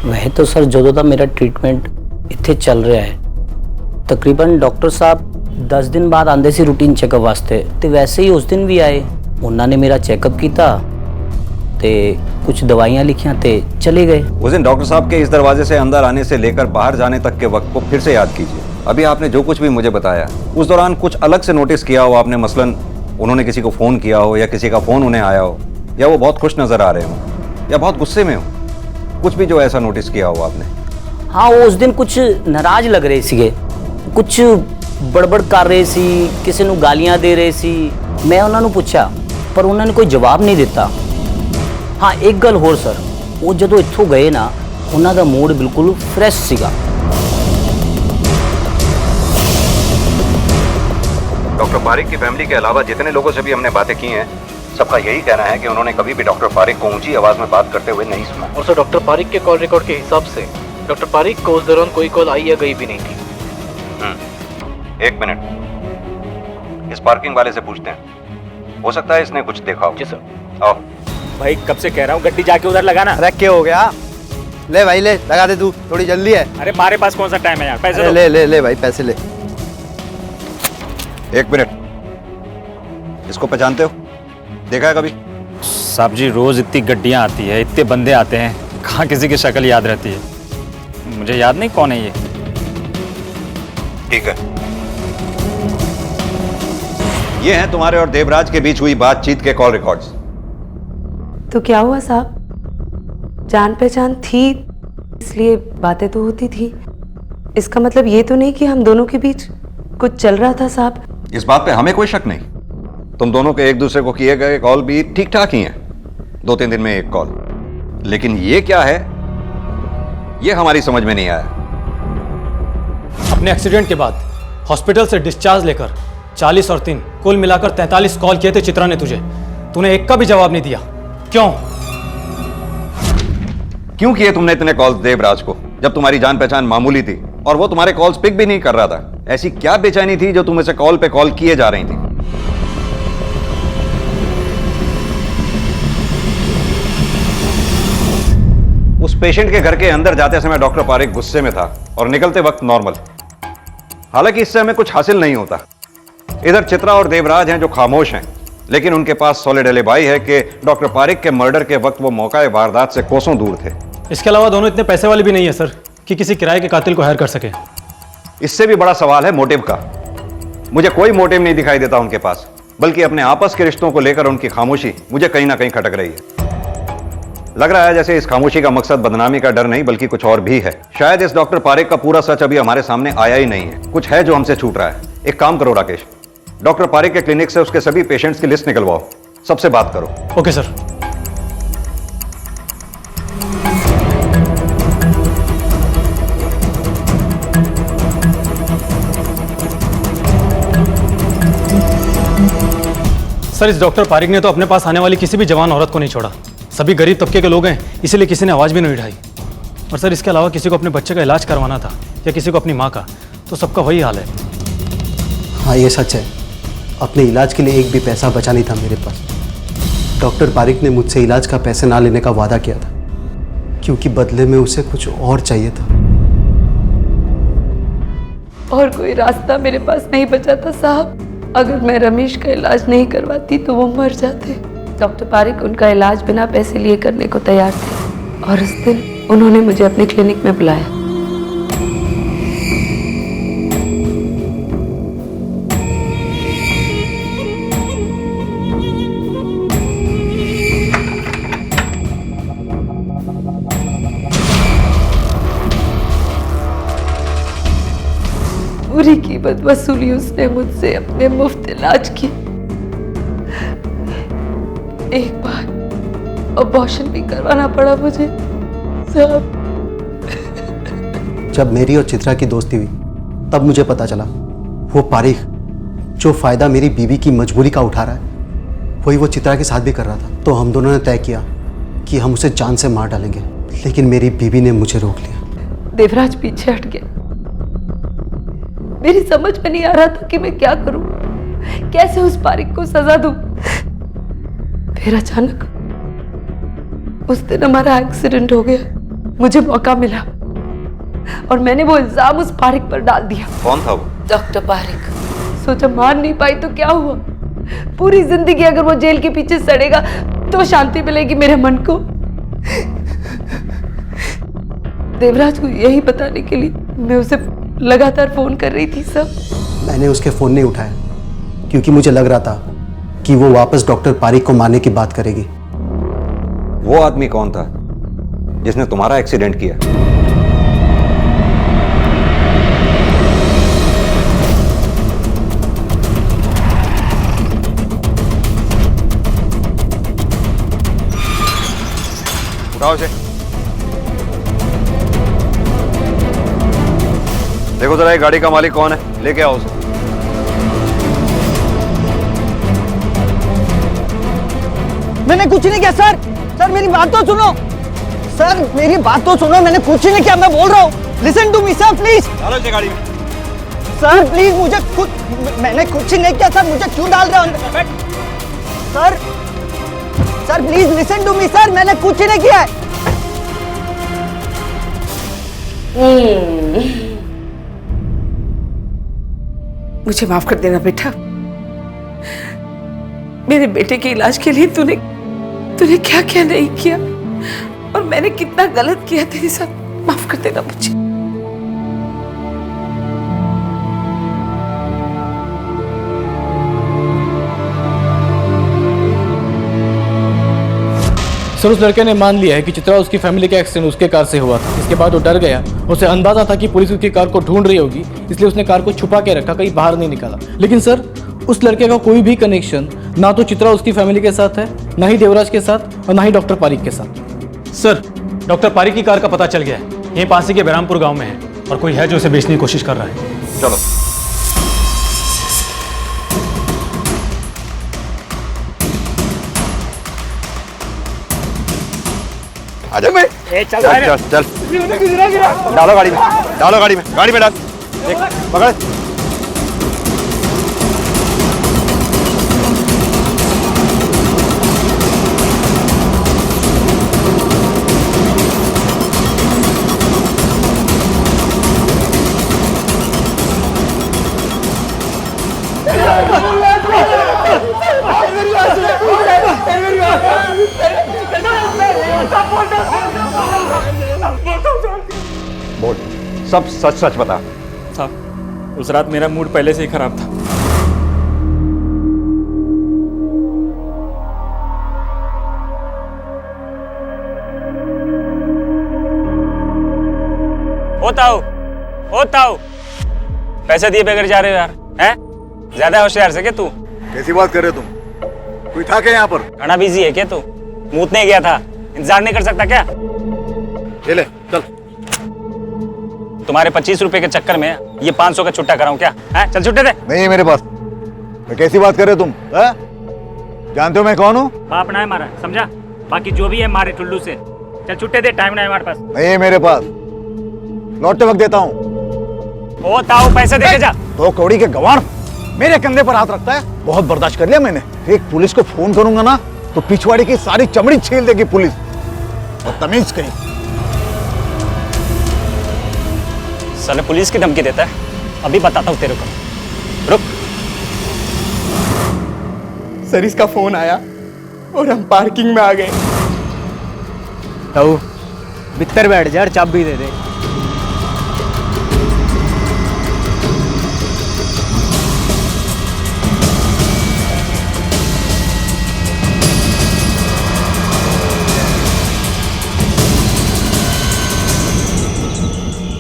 वह तो सर ਜਦੋਂ ਦਾ ਮੇਰਾ ਟ੍ਰੀਟਮੈਂਟ ਇੱਥੇ ਚੱਲ ਰਿਹਾ ਹੈ, ਤਕਰੀਬਨ ਡਾਕਟਰ ਸਾਹਿਬ 10 ਦਿਨ ਬਾਅਦ ਆਉਂਦੇ ਸੀ ਰੂਟੀਨ ਚੈੱਕਅਪ ਵਾਸਤੇ, ਤੇ ਵੈਸੇ ਹੀ ਉਸ ਦਿਨ ਵੀ ਆਏ। ਉਹਨਾਂ ਨੇ ਮੇਰਾ ਚੈੱਕਅਪ ਕੀਤਾ ਤੇ कुछ दवाइयाँ लिखियाँ ते चले गए। उस दिन डॉक्टर साहब के इस दरवाजे से अंदर आने से लेकर बाहर जाने तक के वक्त को फिर से याद कीजिए। अभी आपने जो कुछ भी मुझे बताया, उस दौरान कुछ अलग से नोटिस किया हो आपने? मसलन उन्होंने किसी को फ़ोन किया हो या किसी का फ़ोन उन्हें आया हो, या वो बहुत खुश नज़र आ रहे हो या बहुत गुस्से में हो, कुछ भी जो ऐसा नोटिस किया हो आपने? हाँ, वो उस दिन कुछ नाराज लग रहे थे, कुछ बड़बड़ कर रहे सी, किसी को गालियाँ दे रहे सी। मैं उन्होंने पूछा पर उन्होंने कोई जवाब नहीं दिता। हाँ, एक गल होर सर, वो जो इत्थों गए ना, उन्हों का मूड बिल्कुल फ्रैश सीगा। डॉक्टर पारिक की फैमिली के अलावा जितने लोगों से भी हमने बातें की हैं, सबका यही कहना है कि उन्होंने कभी भी डॉक्टर पारिक को ऊंची आवाज में बात करते हुए नहीं सुना। और सर डॉक्टर पारिक के कॉल रिकॉर्ड के हिसाब से डॉक्टर पारिक को उस दौरान कोई कॉल आई या गई भी नहीं थी। एक मिनट, इस पार्किंग वाले से पूछते हैं, हो सकता है इसने कुछ देखा हो। जी सर। आओ। भाई कब से कह रहा हूँ गड्डी जाके उधर लगाना। अरे क्या हो गया? ले भाई ले, लगा दे तू, थोड़ी जल्दी है। अरे हमारे पास कौन सा टाइम है यार, पैसे ले ले ले भाई, पैसे ले। एक मिनट, इसको पहचानते हो? देखा है कभी? साहब जी रोज इतनी गड्डियाँ आती है, इतने बंदे आते हैं, कहाँ किसी की शक्ल याद रहती है। मुझे याद नहीं कौन है ये। ठीक है, ये हैं तुम्हारे और देवराज के बीच हुई बातचीत के कॉल रिकॉर्ड्स। तो क्या हुआ साहब, जान पहचान थी इसलिए बातें तो होती थी, इसका मतलब ये तो नहीं कि हम दोनों के बीच कुछ चल रहा था साहब। इस बात पे हमें कोई शक नहीं, तुम दोनों के एक दूसरे को किए गए कॉल भी ठीक ठाक ही हैं, 2-3 दिन में एक कॉल। लेकिन ये क्या है, ये हमारी समझ में नहीं आया। अपने एक्सीडेंट के बाद हॉस्पिटल से डिस्चार्ज लेकर 40 और 3 कुल मिलाकर 43 कॉल किए थे चित्रा ने तुझे, तूने एक का भी जवाब नहीं दिया। क्यों क्यों किए तुमने इतने कॉल्स देवराज को, जब तुम्हारी जान पहचान मामूली थी और वो तुम्हारे कॉल्स पिक भी नहीं कर रहा था? ऐसी क्या बेचैनी थी जो तुम इसे कॉल पे कॉल किए जा रही थी? उस पेशेंट के घर के अंदर जाते समय डॉक्टर पारिक गुस्से में था और निकलते वक्त नॉर्मल। हालांकि इससे हमें कुछ हासिल नहीं होता। इधर चित्रा और देवराज हैं जो खामोश हैं, लेकिन उनके पास सॉलिड एलिबाई है कि डॉक्टर पारिक के मर्डर के वक्त वो मौका वारदात से कोसों दूर थे। इसके अलावा दोनों इतने पैसे वाले भी नहीं है सर कि किसी किराए के कातिल को हायर कर सके। इससे भी बड़ा सवाल है मोटिव का। मुझे कोई मोटिव नहीं दिखाई देता उनके पास, बल्कि अपने आपस के रिश्तों को लेकर उनकी खामोशी मुझे कहीं ना कहीं खटक रही है। लग रहा है जैसे इस खामोशी का मकसद बदनामी का डर नहीं बल्कि कुछ और भी है। शायद इस डॉक्टर पारिक का पूरा सच अभी हमारे सामने आया ही नहीं है, कुछ है जो हमसे छूट रहा है। एक काम करो राकेश, डॉक्टर पारिक के क्लिनिक से उसके सभी पेशेंट्स की लिस्ट निकलवाओ, सबसे बात करो। Okay sir. सर इस डॉक्टर पारिक ने तो अपने पास आने वाली किसी भी जवान औरत को नहीं छोड़ा। सभी गरीब तबके के लोग हैं, इसीलिए किसी ने आवाज भी नहीं उठाई। और सर इसके अलावा किसी को अपने बच्चे का इलाज करवाना था या किसी को अपनी माँ का, तो सबका वही हाल है। हाँ ये सच है, अपने इलाज के लिए एक भी पैसा बचा नहीं था मेरे पास। डॉक्टर पारिक ने मुझसे इलाज का पैसे ना लेने का वादा किया था, क्योंकि बदले में उसे कुछ और चाहिए था। और कोई रास्ता मेरे पास नहीं बचा था साहब। अगर मैं रमेश का इलाज नहीं करवाती तो वो मर जाते। डॉक्टर पारिक उनका इलाज बिना पैसे लिए करने को तैयार थे, और उस दिन उन्होंने मुझे अपने क्लिनिक में बुलाया। पूरी कीमत वसूली उसने मुझसे अपने मुफ्त इलाज की। एक बार अबॉर्शन भी करवाना पड़ा मुझे साहब। जब मेरी और चित्रा की दोस्ती हुई तब मुझे पता चला वो पारिक जो फायदा मेरी बीवी की मजबूरी का उठा रहा है वही वो चित्रा के साथ भी कर रहा था। तो हम दोनों ने तय किया कि हम उसे जान से मार डालेंगे, लेकिन मेरी बीवी ने मुझे रोक लिया। देवराज पीछे हट गया। मेरी समझ में नहीं आ रहा था कि मैं क्या करूं, कैसे उस पारिक को सजा दूं। फिर अचानक उस दिन हमारा एक्सीडेंट हो गया। मुझे मौका मिला और मैंने वो इल्जाम उस पारिक पर डाल दिया। कौन था वो? डॉक्टर पारिक। सोचा मार नहीं पाई तो क्या हुआ, पूरी जिंदगी अगर वो जेल के पीछे सड़ेगा तो शांति मिलेगी मेरे मन को। देवराज को यही बताने के लिए मैं उसे लगातार फोन कर रही थी सब। मैंने उसके फोन नहीं उठाया क्योंकि मुझे लग रहा था कि वो वापस डॉक्टर पारिक को मारने की बात करेगी। वो आदमी कौन था जिसने तुम्हारा एक्सीडेंट किया? उठाओ इसे। देखो जरा ये गाड़ी का मालिक कौन है, लेके आओ उसे। मैंने कुछ नहीं किया सर। सर मेरी बात तो सुनो, सर मेरी बात तो सुनो, मैंने कुछ नहीं किया, मैं बोल रहा हूँ। Listen to me sir please. डालो इसे गाड़ी में। सर प्लीज मुझे कुछ, मैंने कुछ नहीं किया सर, मुझे क्यों डाल रहे हो अंदर? Sir sir please listen to me sir, मैंने कुछ नहीं किया है। मुझे माफ कर देना बेटा, मेरे बेटे के इलाज के लिए तूने क्या क्या नहीं किया और मैंने कितना गलत किया तेरे साथ, माफ कर देना मुझे। सर उस लड़के ने मान लिया है कि चित्रा उसकी फैमिली का एक्सीडेंट उसके कार से हुआ था। इसके बाद वो डर गया, उसे अंदाजा था कि पुलिस उसकी कार को ढूंढ रही होगी, इसलिए उसने कार को छुपा के रखा, कहीं बाहर नहीं निकाला। लेकिन सर उस लड़के का कोई भी कनेक्शन ना तो चित्रा उसकी फैमिली के साथ है, ना ही देवराज के साथ और ना ही डॉक्टर पारिक के साथ। सर डॉक्टर पारिक की कार का पता चल गया है, यहीं पास ही के बहरामपुर गांव में है और कोई है जो उसे बेचने की कोशिश कर रहा है। चलो आजा। चल चल चल, डालो गाड़ी में, डालो गाड़ी में, गाड़ी में डाल, देख पकड़। बोल, सब सच सच बता। साहब उस रात मेरा मूड पहले से ही खराब था। होता हो पैसे दिए बगैर जा रहे हो यार, हैं? ज्यादा होशियार से क्या तू? कैसी बात कर रहे हो तुम? कोई था क्या यहाँ पर? खाना बिजी है क्या तू? मूतने गया था, इंतजार नहीं कर सकता क्या? ये ले चल। तुम्हारे 25 रुपए के चक्कर में ये 500 का छुट्टा कराऊं क्या? हैं? चल छुट्टे दे। नहीं है मेरे पास। मैं कैसी बात कर रहे हो तुम? जानते हो मैं कौन हूँ? बाप ना है मारा, समझा? बाकी जो भी है मारे टुल्लू से। चल छुट्टे दे, टाइम नहीं है हमारे पास। नहीं है मेरे पास, लौटते वक्त देता हूँ। ओ ताऊ पैसे दे के जा। तो कौड़ी के गवार मेरे कंधे पर हाथ रखता है, बहुत बर्दाश्त कर लिया मैंने। एक पुलिस को फोन करूंगा ना तो पिछवाड़ी की सारी चमड़ी छील देगी पुलिस। और तमीज कहीं साले पुलिस की धमकी देता है, अभी बताता हूँ तेरे को। रुक। सर इसका फोन आया और हम पार्किंग में आ गए। ताऊ भीतर बैठ जा और चाबी दे दे।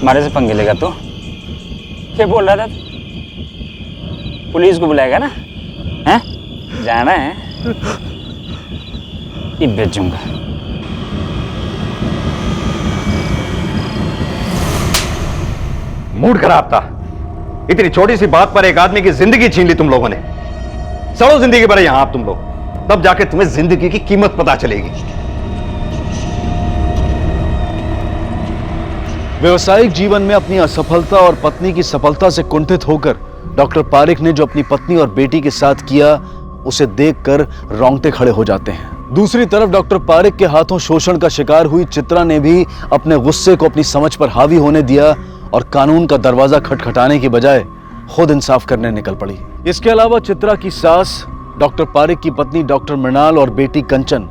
हमारे से पंगे लेगा तू? क्या बोल रहा था? पुलिस को बुलाएगा ना? हैं? जाना है? ये बेचूंगा। मूड खराब था, इतनी छोटी सी बात पर एक आदमी की जिंदगी छीन ली तुम लोगों ने। सड़ो जिंदगी भर यहां आप तुम लोग, तब जाके तुम्हें जिंदगी की कीमत पता चलेगी। व्यवसायिक जीवन में अपनी असफलता और पत्नी की सफलता से कुंठित होकर डॉक्टर पारिक ने जो अपनी पत्नी और बेटी के साथ किया, उसे देखकर रोंगटे खड़े हो जाते हैं। दूसरी तरफ डॉक्टर पारिक के हाथों शोषण का शिकार हुई चित्रा ने भी अपने गुस्से को अपनी समझ पर हावी होने दिया और कानून का दरवाजा खटखटाने की बजाय खुद इंसाफ करने निकल पड़ी। इसके अलावा चित्रा की सास, डॉक्टर पारिक की पत्नी डॉक्टर मृणाल और बेटी कंचन,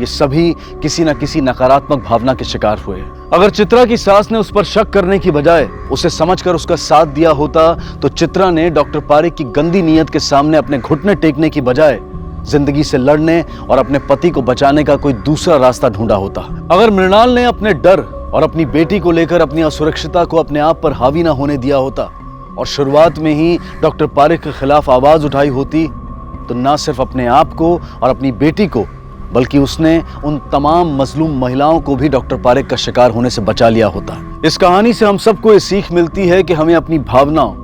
ये सभी किसी न किसी नकारात्मक भावना के शिकार हुए। अगर चित्रा की सास ने उस पर शक करने की बजाय उसे समझकर उसका साथ दिया होता तो चित्रा ने डॉक्टर पारिक की गंदी नीयत के सामने अपने घुटने टेकने की बजाय जिंदगी से लड़ने और अपने पति को बचाने का कोई दूसरा रास्ता ढूंढा होता। अगर मृणाल ने अपने डर और अपनी बेटी को लेकर अपनी असुरक्षितता को अपने आप पर हावी न होने दिया होता और शुरुआत में ही डॉक्टर पारिक के खिलाफ आवाज उठाई होती तो न सिर्फ अपने आप को और अपनी बेटी को बल्कि उसने उन तमाम मजलूम महिलाओं को भी डॉक्टर पारिक का शिकार होने से बचा लिया होता। इस कहानी से हम सबको ये सीख मिलती है कि हमें अपनी भावनाओं,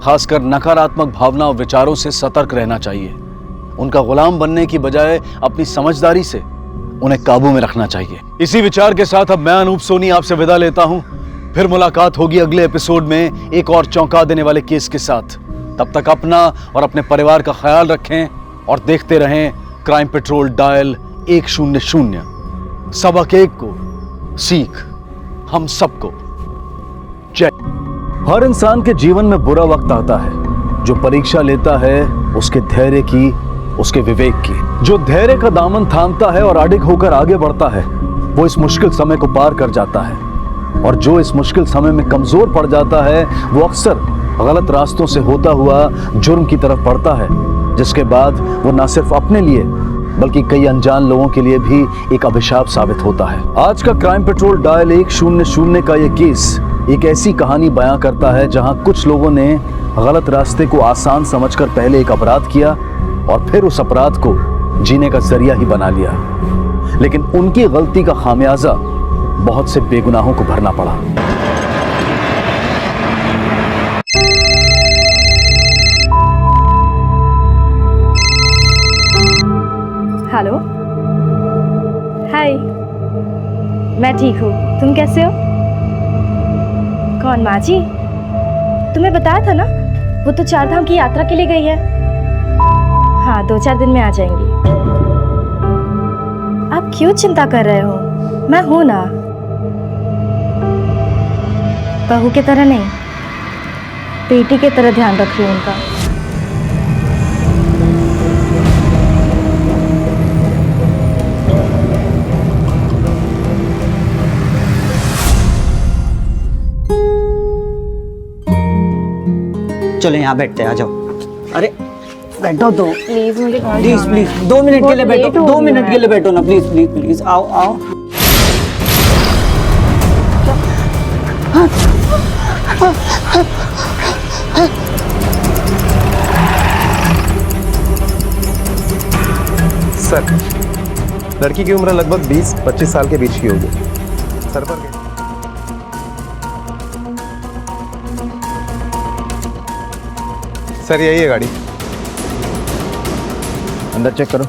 खासकर नकारात्मक भावनाओं विचारों से सतर्क रहना चाहिए। उनका गुलाम बनने की बजाय अपनी समझदारी से उन्हें काबू में रखना चाहिए। इसी विचार के साथ अब मैं अनूप सोनी आपसे विदा लेता हूं। फिर मुलाकात होगी अगले एपिसोड में एक और चौंका देने वाले केस के साथ। तब तक अपना और अपने परिवार का ख्याल रखें और देखते रहें क्राइम पेट्रोल डायल 100। सबक एक को सीख हम सबको। जय। हर इंसान के जीवन में बुरा वक्त आता है। जो परीक्षा लेता है उसके धैर्य की, उसके विवेक की। जो धैर्य का दामन थामता है और अडिग होकर आगे बढ़ता है वो इस मुश्किल समय को पार कर जाता है। और जो इस मुश्किल समय में कमजोर पड़ जाता है वो अक्सर गलत रास्तों से होता हुआ जुर्म की तरफ बढ़ता है, जिसके बाद वो न सिर्फ अपने लिए बल्कि कई अनजान लोगों के लिए भी एक अभिशाप साबित होता है। आज का क्राइम पेट्रोल डायल 100 का ये केस एक ऐसी कहानी बयां करता है जहां कुछ लोगों ने गलत रास्ते को आसान समझकर पहले एक अपराध किया और फिर उस अपराध को जीने का जरिया ही बना लिया। लेकिन उनकी गलती का खामियाजा बहुत से बेगुनाहों को भरना पड़ा। हेलो, हाय, मैं ठीक हूँ, तुम कैसे हो? कौन, माँ जी? तुम्हें बताया था ना, वो तो 4 धाम की यात्रा के लिए गई है। हाँ, 2-4 दिन में आ जाएंगी। आप क्यों चिंता कर रहे हो? मैं हूं ना। बहू की तरह नहीं, बेटी की तरह ध्यान रख रही हूं उनका। चलो यहाँ बैठते हैं, आ जाओ। अरे बैठो तो प्लीज, मुझे प्लीज 2 मिनट के लिए बैठो, 2 मिनट के लिए बैठो ना, प्लीज प्लीज प्लीज, आओ आओ। सर, लड़की की उम्र लगभग 20-25 साल के बीच की होगी। सर पर सर यही है गाड़ी, अंदर चेक करो।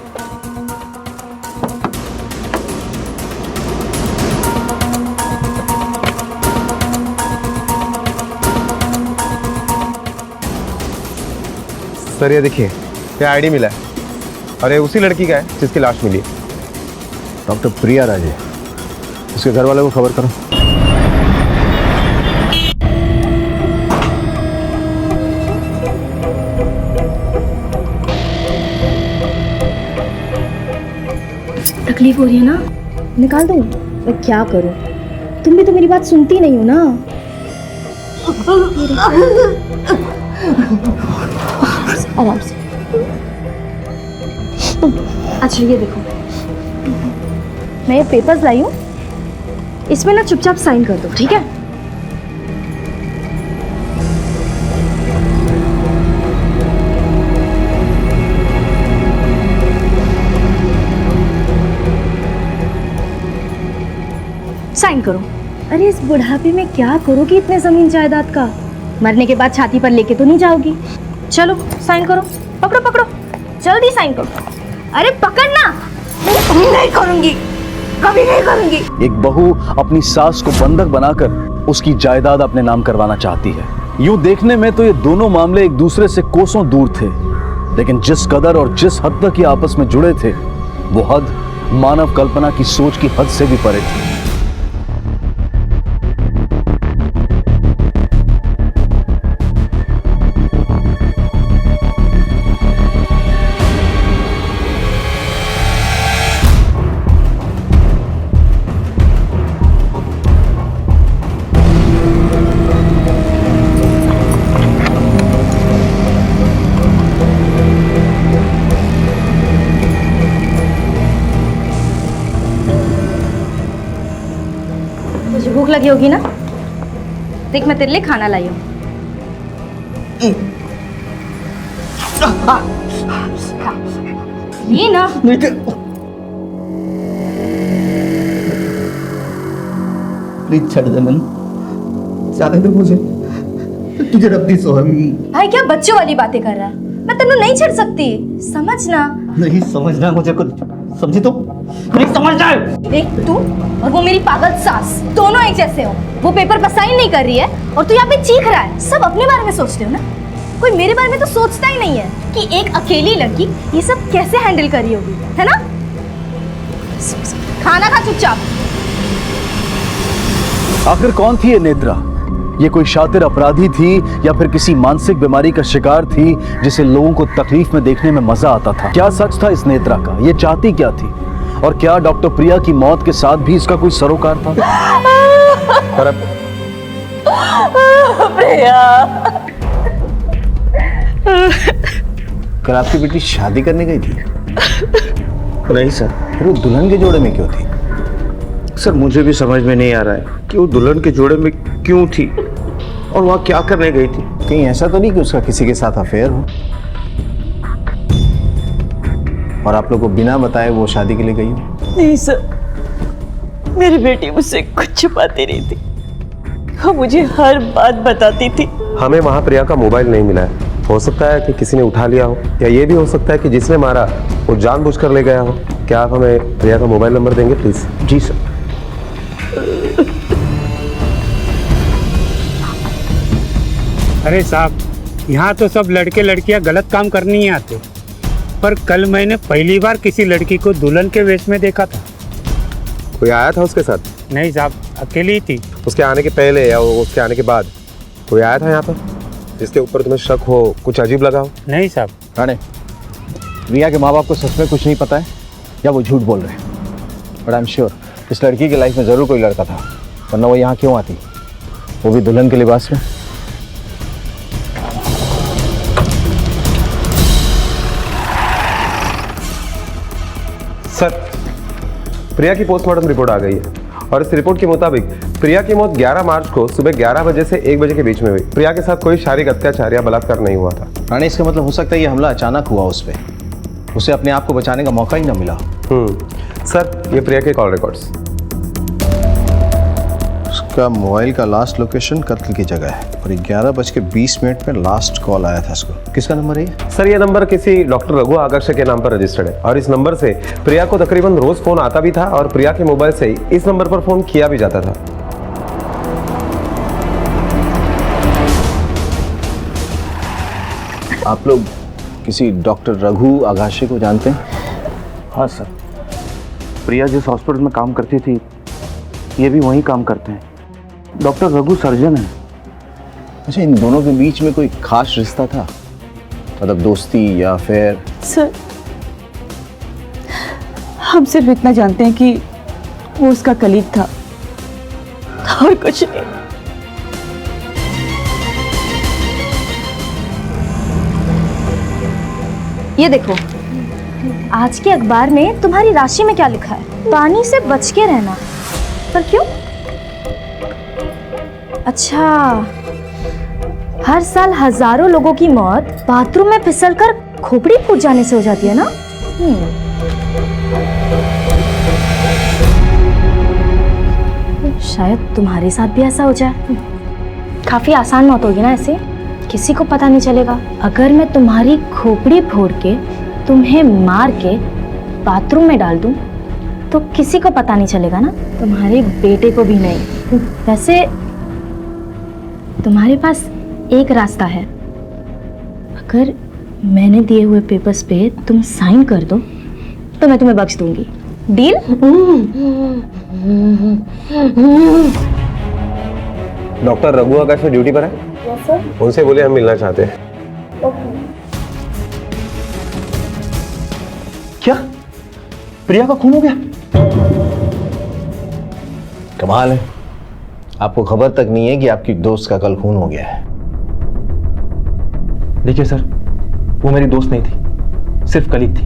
सर ये देखिए, ये आईडी मिला है और ये उसी लड़की का है जिसकी लाश मिली। डॉक्टर प्रिया राजे, उसके घर वालों को खबर करो। तकलीफ हो रही है ना? निकाल दूं? मैं क्या करूं? तुम भी तो मेरी बात सुनती नहीं हो ना। आराम से। अच्छा ये देखो, मैं ये पेपर्स लाई हूँ, इसमें ना चुपचाप साइन कर दो, ठीक है? साइन करो। अरे इस बुढ़ापे में क्या करोगी इतने जमीन जायदाद का? मरने के बाद छाती पर लेके तो नहीं जाओगी? चलो साइन करो, पकड़ो पकड़ो, जल्दी साइन करो। अरे पकड़ना। नहीं करूंगी, कभी नहीं करूंगी। एक बहू अपनी सास को बंधक बनाकर उसकी जायदाद अपने नाम करवाना चाहती है। यूं देखने में तो ये दोनों मामले एक दूसरे से कोसों दूर थे, लेकिन जिस कदर और जिस हद तक ये आपस में जुड़े थे वो हद मानव कल्पना की सोच की हद से भी परे थी। भूख लगी होगी ना? देख मैं तेरे लिए खाना लाई हूँ। ये ना प्लीज छोड़ दे मन, जाने दे मुझे, तुझे रब दी सोहम। भाई क्या बच्चों वाली बातें कर रहा है? मैं तेनू नहीं छोड़ सकती। समझना। नहीं समझना मुझे कुछ, समझी तो नहीं समझना। एक तू और वो मेरी पागल सास दोनों एक जैसे हो। वो पेपर पर साइन नहीं कर रही है और तू यहाँ पे चीख रहा है। सब अपने बारे में सोचते हो ना, कोई मेरे बारे में तो सोचता ही नहीं है कि एक अकेली लड़की ये सब कैसे हैंडल कर रही होगी, है ना? खाना खा चुपचाप। आखिर कौन थी ये नेत्रा? ये कोई शातिर अपराधी थी या फिर किसी मानसिक बीमारी का शिकार थी जिसे लोगों को तकलीफ में देखने में मजा आता था? क्या सच था इस नेत्रा का? ये चाहती क्या थी? और क्या डॉक्टर प्रिया की मौत के साथ भी इसका कोई सरोकार था? प्रिया, कल आपकी बेटी शादी करने गई थी? नहीं सर। फिर वो दुल्हन के जोड़े में क्यों थी? सर मुझे भी समझ में नहीं आ रहा है कि वो दुल्हन के जोड़े में क्यों थी और वहाँ क्या करने गई थी। कहीं ऐसा तो नहीं कि उसका किसी के साथ अफेयर हो और आप लोग को बिना बताए वो शादी के लिए गई हो? नहीं सर, मेरी बेटी मुझसे कुछ छुपाती नहीं थी, वो मुझे हर बात बताती थी। हमें वहाँ प्रिया का मोबाइल नहीं मिला है। हो सकता है कि किसी ने उठा लिया हो, या ये भी हो सकता है कि जिसने मारा वो जानबूझकर ले गया हो। क्या आप हमें प्रिया का मोबाइल नंबर देंगे प्लीज? जी सर। अरे साहब, यहाँ तो सब लड़के लड़कियाँ गलत काम करने ही आते, पर कल मैंने पहली बार किसी लड़की को दुल्हन के वेश में देखा था। कोई आया था उसके साथ? नहीं साहब, अकेली ही थी। उसके आने के पहले या उसके आने के बाद कोई आया था यहाँ पर जिसके ऊपर तुम्हें शक हो, कुछ अजीब लगा हो? नहीं साहब। राणे, प्रिया के माँ बाप को सच में कुछ नहीं पता है या वो झूठ बोल रहे हैं? बट आई एम श्योर इस लड़की की लाइफ में ज़रूर कोई लड़का था, वरना वो यहाँ क्यों आती, वो भी दुल्हन के लिबास में। सर, प्रिया की पोस्टमार्टम रिपोर्ट आ गई है और इस रिपोर्ट के मुताबिक प्रिया की मौत 11 मार्च को सुबह 11 बजे से 1 बजे के बीच में हुई। प्रिया के साथ कोई शारीरिक अत्याचार या बलात्कार नहीं हुआ था। रानी, इसका मतलब हो सकता है ये हमला अचानक हुआ उस पर, उसे अपने आप को बचाने का मौका ही ना मिला। सर, ये प्रिया के कॉल रिकॉर्ड्स। उसका मोबाइल का लास्ट लोकेशन कत्ल की जगह है और 11:20 में लास्ट कॉल आया था इसको। किसका नंबर है ये? सर, ये नंबर किसी डॉक्टर रघु आकर्षक के नाम पर रजिस्टर्ड है और इस नंबर से प्रिया को तकरीबन रोज फोन आता भी था और प्रिया के मोबाइल से इस नंबर पर फोन किया भी जाता था। आप लोग किसी डॉक्टर रघु आगाशे को जानते हैं? हाँ सर, प्रिया जिस हॉस्पिटल में काम करती थी ये भी वहीं काम करते हैं। डॉक्टर रघु सर्जन है। अच्छा, इन दोनों के बीच में कोई खास रिश्ता था, मतलब दोस्ती या फिर? सर, हम सिर्फ इतना जानते हैं कि वो उसका कलीग था और कुछ नहीं। ये देखो, आज के अखबार में तुम्हारी राशि में क्या लिखा है? पानी से बच के रहना। पर क्यों? अच्छा, हर साल हजारों लोगों की मौत बाथरूम में फिसलकर खोपड़ी फूट जाने से हो जाती है ना? शायद तुम्हारे साथ भी ऐसा हो जाए। काफी आसान मौत होगी ना ऐसे, किसी को पता नहीं चलेगा। अगर मैं तुम्हारी खोपड़ी फोड़ के तुम्हें मार के बाथरूम में डाल दूं तो किसी को पता नहीं चलेगा ना, तुम्हारे बेटे को भी नहीं। वैसे तुम्हारे पास एक रास्ता है, अगर मैंने दिए हुए पेपर्स पे तुम साइन कर दो तो मैं तुम्हें बख्श दूंगी। डील? डॉक्टर रघु आकाश ड्यूटी पर है? Yes sir. उनसे बोले हम मिलना चाहते हैं। क्या प्रिया का खून हो गया? कमाल है, आपको खबर तक नहीं है कि आपकी दोस्त का कल खून हो गया है। देखिए सर, वो मेरी दोस्त नहीं थी, सिर्फ कलीग थी।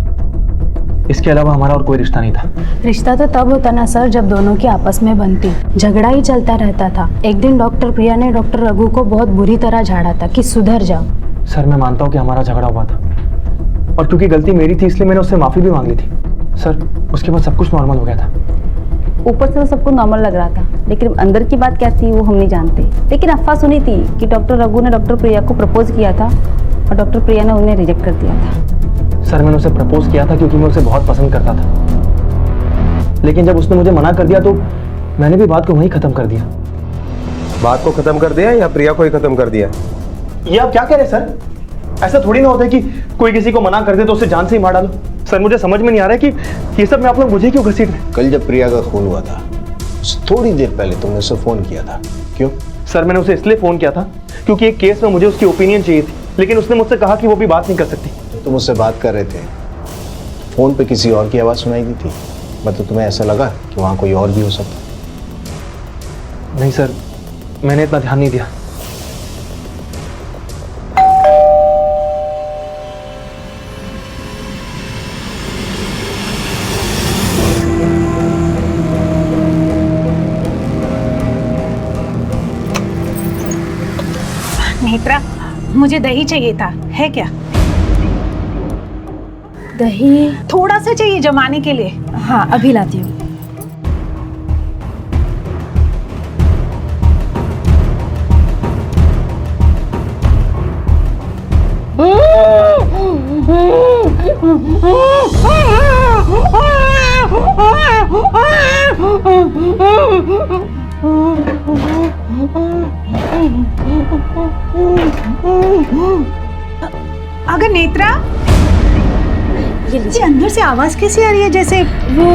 इसके अलावा हमारा और कोई रिश्ता नहीं था। रिश्ता तो तब होता ना सर जब दोनों की आपस में बनती, झगड़ा ही चलता रहता था। एक दिन डॉक्टर प्रिया ने डॉक्टर रघु को बहुत बुरी तरह झाड़ा था कि सुधर जाओ। सर, मैं मानता हूँ कि हमारा झगड़ा हुआ था और क्योंकि गलती मेरी थी इसलिए मैंने उससे माफी भी मांग ली थी। सर, उसके बाद सब कुछ नॉर्मल हो गया था। ऊपर से तो सबको नॉर्मल लग रहा था, लेकिन अंदर की बात क्या थी वो हम नहीं जानते। लेकिन अफवाह सुनी थी कि डॉक्टर रघु ने डॉक्टर प्रिया को प्रपोज किया था और डॉक्टर प्रिया ने उन्हें रिजेक्ट कर दिया था। सर मैंने उसे प्रपोज किया था क्योंकि मैं उसे बहुत पसंद करता था, लेकिन जब उसने मुझे मना कर दिया तो मैंने भी बात को वहीं खत्म कर दिया। बात को खत्म कर दिया या प्रिया को ही खत्म कर दिया? ये आप क्या कह रहे हैं सर? ऐसा थोड़ी ना होता है कि कोई किसी को मना कर दे तो उसे जान से ही मार डालो। सर मुझे समझ में नहीं आ रहा है कि ये सब में आप लोग मुझे क्यों घसीट रहे? कल जब प्रिया का खून हुआ था थोड़ी देर पहले तुमने उसे फोन किया था, क्यों? सर मैंने उसे इसलिए फोन किया था क्योंकि एक केस में मुझे उसकी ओपिनियन चाहिए थी, लेकिन उसने मुझसे कहा कि वो भी बात नहीं कर सकती। तुम उससे बात कर रहे थे, फोन पे किसी और की आवाज सुनाई दी थी, मतलब तुम्हें ऐसा लगा कि वहां कोई और भी हो सकता? नहीं सर, मैंने इतना ध्यान नहीं दिया। नेत्रा, मुझे दही चाहिए था, है क्या? दही थोड़ा सा चाहिए जमाने के लिए। हाँ अभी लाती हूँ। अगर नेत्रा, ये अंदर से आवाज कैसी आ रही है? जैसे वो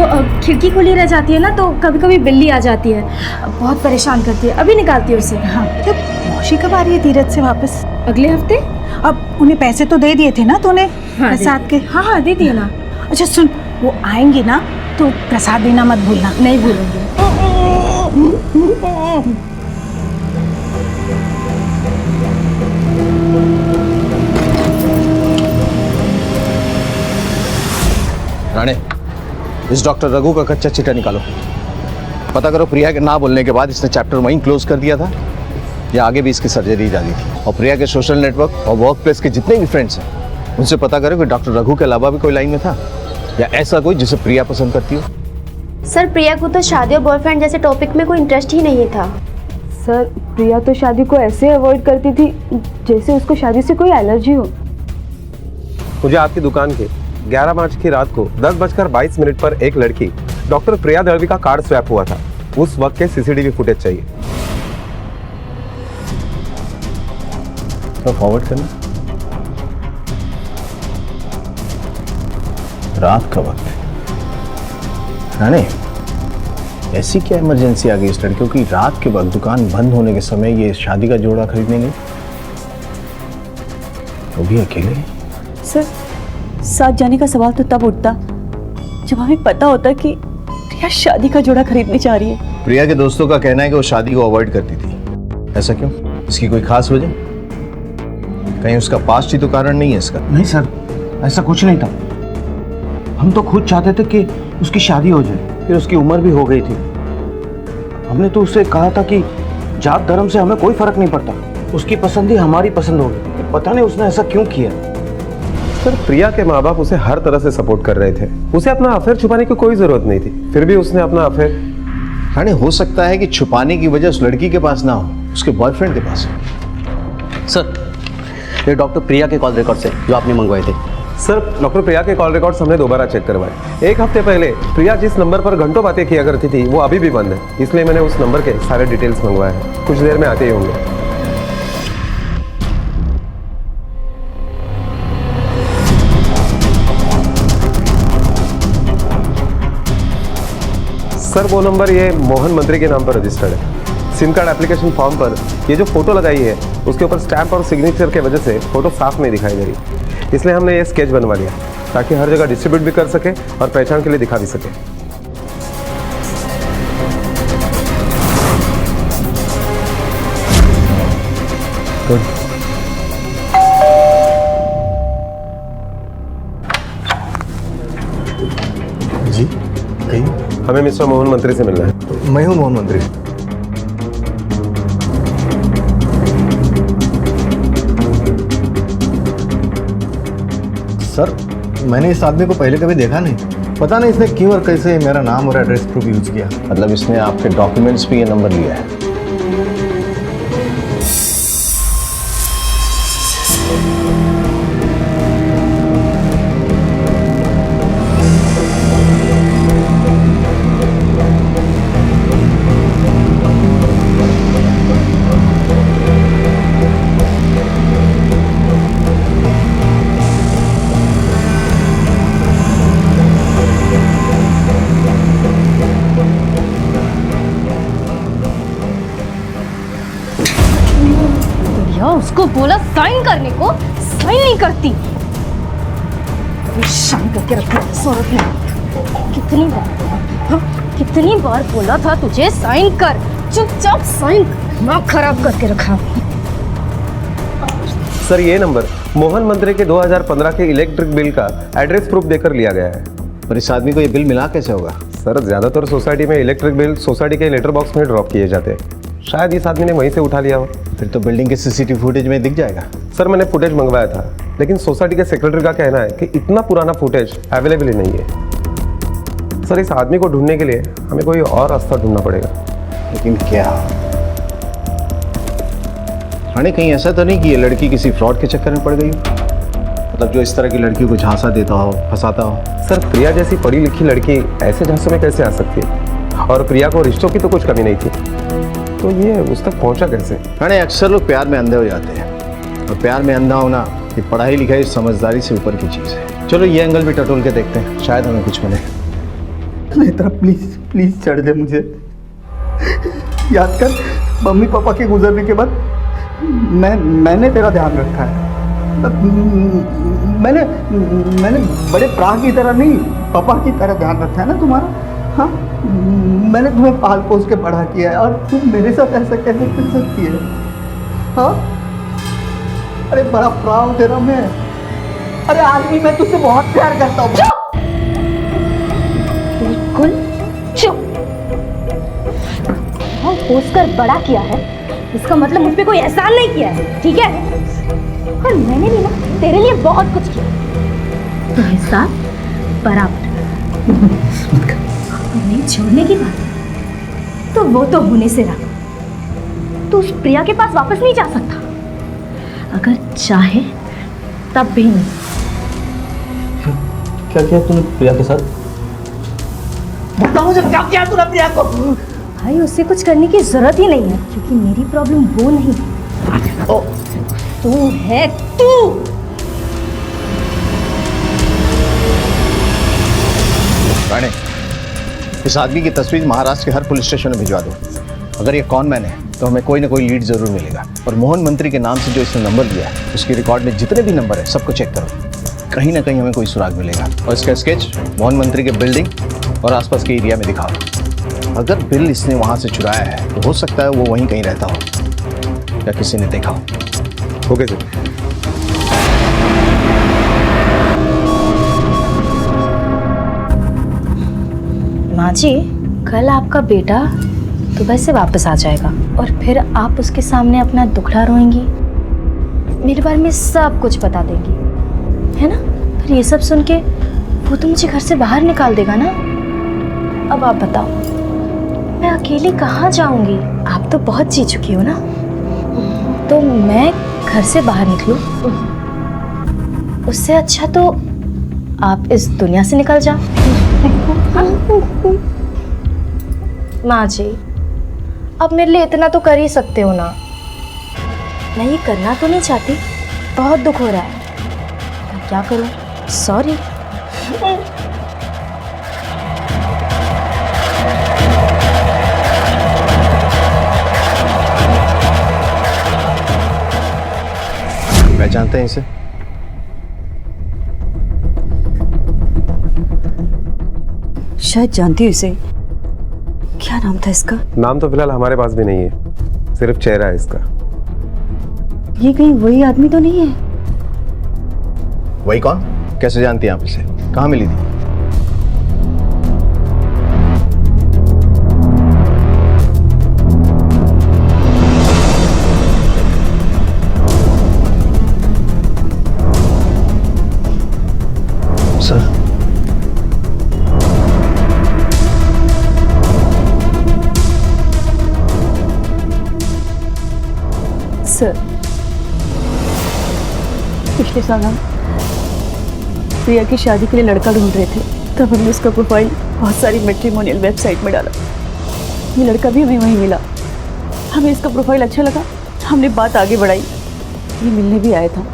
खिड़की खुली रह जाती है ना, तो कभी कभी बिल्ली आ जाती है, बहुत परेशान करती है। अभी निकालती है उसे। हाँ, जब मौसी कब आ रही है तीरथ से वापस? अगले हफ्ते। अब उन्हें पैसे तो दे दिए थे ना तूने? हाँ, प्रसाद के। हाँ हाँ दे दिए ना। अच्छा सुन, वो आएंगे ना तो प्रसाद देना मत भूलना। नहीं भूलूंगी। राणे, इस डॉक्टर रघु का कच्चा चिट्ठा निकालो। पता करो प्रिया के ना बोलने के बाद इसने चैप्टर वहीं क्लोज कर दिया था या आगे भी इसकी सर्जरी जारी थी। और प्रिया के सोशल नेटवर्क और वर्क प्लेस के जितने भी फ्रेंड्स हैं उनसे पता करो कि डॉक्टर रघु के अलावा भी कोई लाइन में था या ऐसा कोई जिसे प्रिया पसंद करती हो। सर प्रिया को तो शादी और बॉयफ्रेंड जैसे टॉपिक में कोई इंटरेस्ट ही नहीं था। सर प्रिया तो शादी को ऐसे अवॉइड करती थी जैसे उसको शादी से कोई एलर्जी हो। मुझे आपकी दुकान के 11 मार्च की रात को 10:22 पर एक लड़की डॉक्टर प्रिया दळवी का कार्ड स्वैप हुआ था, उस वक्त के सीसीटीवी फुटेज चाहिए। तो फॉरवर्ड करना। रात का वक्त है। राणे, ऐसी क्या इमरजेंसी आ गई इस लड़कियों की? रात के वक्त दुकान बंद होने के समय ये शादी का जोड़ा खरीदने गई, वो भी अकेले? सर साथ जाने का सवाल तो तब उठता जब हमें पता होता कि प्रिया शादी का जोड़ा खरीदने जा रही है। प्रिया के दोस्तों का कहना है कि वो शादी को अवॉइड करती थी। ऐसा क्यों? इसकी कोई खास वजह? कहीं उसका पास्ट ही तो कारण नहीं है इसका? नहीं सर, ऐसा कुछ नहीं था। हम तो खुद चाहते थे कि उसकी शादी हो जाए, फिर उसकी उम्र भी हो गई थी। हमने तो उससे कहा था कि जात धर्म से हमें कोई फर्क नहीं पड़ता, उसकी पसंद ही हमारी पसंद होगी। पता नहीं उसने ऐसा क्यों किया। सर प्रिया के माँ बाप उसे हर तरह से सपोर्ट कर रहे थे, उसे अपना अफेयर छुपाने की कोई जरूरत नहीं थी, फिर भी उसने अपना अफेयर। राणे, हो सकता है कि छुपाने की वजह उस लड़की के पास ना हो, उसके बॉयफ्रेंड के पास हो। सर ये डॉक्टर प्रिया के कॉल रिकॉर्ड से जो आपने मंगवाए थे। सर डॉक्टर प्रिया के कॉल रिकॉर्ड्स हमने दोबारा चेक करवाए। एक हफ्ते पहले प्रिया जिस नंबर पर घंटों बातें किया करती थी वो अभी भी बंद है, इसलिए मैंने उस नंबर के सारे डिटेल्स मंगवाए हैं। कुछ देर में आते ही होंगे। सर वो नंबर ये मोहन मंत्री के नाम पर रजिस्टर्ड है। सिम कार्ड एप्लीकेशन फॉर्म पर ये जो फोटो लगाई है उसके ऊपर स्टैंप और सिग्नेचर के वजह से फोटो साफ नहीं दिखाई दे रही, इसलिए हमने ये स्केच बनवा लिया ताकि हर जगह डिस्ट्रीब्यूट भी कर सके और पहचान के लिए दिखा भी सके। जी कहिए। हमें मिस्टर मोहन मंत्री से मिलना है। मैं हूँ मोहन मंत्री। सर मैंने इस आदमी को पहले कभी देखा नहीं, पता नहीं इसने क्यों और कैसे मेरा नाम और एड्रेस प्रूफ यूज किया। मतलब इसने आपके डॉक्यूमेंट्स पे ये नंबर लिया है? उसको बोला साइन करने को, साइन नहीं करती। साइन करके रखा है इस औरत ने। कितनी बार बोला, हाँ? कितनी बार बोला था तुझे साइन कर, चुपचाप साइन कर, दिमाग खराब करके रखा। सर ये नंबर मोहन मंत्री के 2015 के इलेक्ट्रिक बिल का एड्रेस प्रूफ देकर लिया गया है। पर इस आदमी को ये बिल मिला कैसे होगा? सर ज्यादातर सोसाइटी में इलेक्ट्रिक बिल सोसाइटी के लेटर बॉक्स में ड्रॉप किए जाते हैं, शायद इस आदमी ने वहीं से उठा लिया हो। फिर तो बिल्डिंग के सीसीटीवी फुटेज में दिख जाएगा। सर मैंने फुटेज मंगवाया था, लेकिन सोसाइटी के सेक्रेटरी का कहना है कि इतना पुराना फुटेज अवेलेबल ही नहीं है। सर इस आदमी को ढूंढने के लिए हमें कोई और रास्ता ढूंढना पड़ेगा। लेकिन क्या? राणे कहीं ऐसा तो नहीं कि ये लड़की किसी फ्रॉड के चक्कर में पड़ गई हो? मतलब जो इस तरह की लड़कियों को झांसा देता हो, फंसाता हो। सर प्रिया जैसी पढ़ी लिखी लड़की ऐसे झांसों में कैसे आ सकती है? और प्रिया को रिश्तों की तो कुछ कमी नहीं थी, तो ये उस तक पहुंचा कैसे? राणे अक्सर लोग प्यार में अंधे हो जाते हैं, और प्यार में अंधा होना ये पढ़ाई लिखाई समझदारी से ऊपर की चीज़ है। चलो ये एंगल भी टटोल के देखते हैं, शायद हमें कुछ मिले। नेत्रा प्लीज प्लीज चढ़ दे मुझे। याद कर, मम्मी पापा के गुजरने के बाद मैंने तेरा ध्यान रखा है। मैंने बड़े प्राण की तरह नहीं, पापा की तरह ध्यान रखा है ना तुम्हारा। हाँ, मैंने तुम्हें पाल पोस के बड़ा किया है, और तुम मेरे साथ ऐसा कैसे कर सकती है? हाँ, अरे बड़ा प्राउड तेरा मैं। अरे आदमी मैं तुझसे बहुत प्यार करता हूँ। बिल्कुल चुप। पोस कर बड़ा किया है, इसका मतलब मुझ पे कोई एहसान नहीं किया है, ठीक है? और मैंने भी ना तेरे लिए बहुत कुछ किया, तो एहसान बराबर। नहीं छोड़ने की बात तो वो तो होने से रहा। तू उस प्रिया के पास वापस नहीं जा सकता, अगर चाहे तब भी नहीं। क्या किया तूने प्रिया के साथ? बताओ मुझे, क्या किया तूने प्रिया को? भाई उससे कुछ करने की जरूरत ही नहीं है, क्योंकि मेरी प्रॉब्लम वो नहीं है, तू है तू। राणे, इस आदमी की तस्वीर महाराष्ट्र के हर पुलिस स्टेशन में भिजवा दो। अगर ये कौन मैन है तो हमें कोई ना कोई लीड जरूर मिलेगा। और मोहन मंत्री के नाम से जो इसने नंबर लिया है, उसकी रिकॉर्ड में जितने भी नंबर है सबको चेक करो, कहीं ना कहीं हमें कोई सुराग मिलेगा। और इसका स्केच मोहन मंत्री के बिल्डिंग और आसपास के एरिया में दिखाओ। अगर बिल इसने वहां से चुराया है तो हो सकता है वो वहीं कहीं रहता हो या किसी ने देखा हो। Okay sir. माँ जी, कल आपका बेटा दुबई से वापस आ जाएगा और फिर आप उसके सामने अपना दुखड़ा रोएंगी, मेरे बारे में सब कुछ बता देंगी, है ना? फिर ये सब सुन के वो तो मुझे घर से बाहर निकाल देगा ना। अब आप बताओ, मैं अकेली कहाँ जाऊंगी? आप तो बहुत जी चुकी हो ना, तो मैं घर से बाहर निकलूं? उससे अच्छा तो आप इस दुनिया से निकल जाओ। माँ जी, अब मेरे लिए इतना तो कर ही सकते हो ना। मैं ये करना तो नहीं चाहती, बहुत दुख हो रहा है, मैं क्या करूं? सॉरी। पहचानते हैं इसे? शायद जानती हूँ इसे। क्या नाम था इसका? नाम तो फिलहाल हमारे पास भी नहीं है, सिर्फ चेहरा है इसका। ये कहीं वही आदमी तो नहीं है? वही कौन? कैसे जानती हैं आप इसे? कहाँ मिली थी? सर, सर, पिछले साल हम प्रिया की शादी के लिए लड़का ढूंढ रहे थे, तब हमने उसका प्रोफाइल बहुत सारी मैट्रिमोनियल वेबसाइट में डाला। ये लड़का भी हमें वहीं मिला। हमें इसका प्रोफाइल अच्छा लगा, हमने बात आगे बढ़ाई, ये मिलने भी आया था।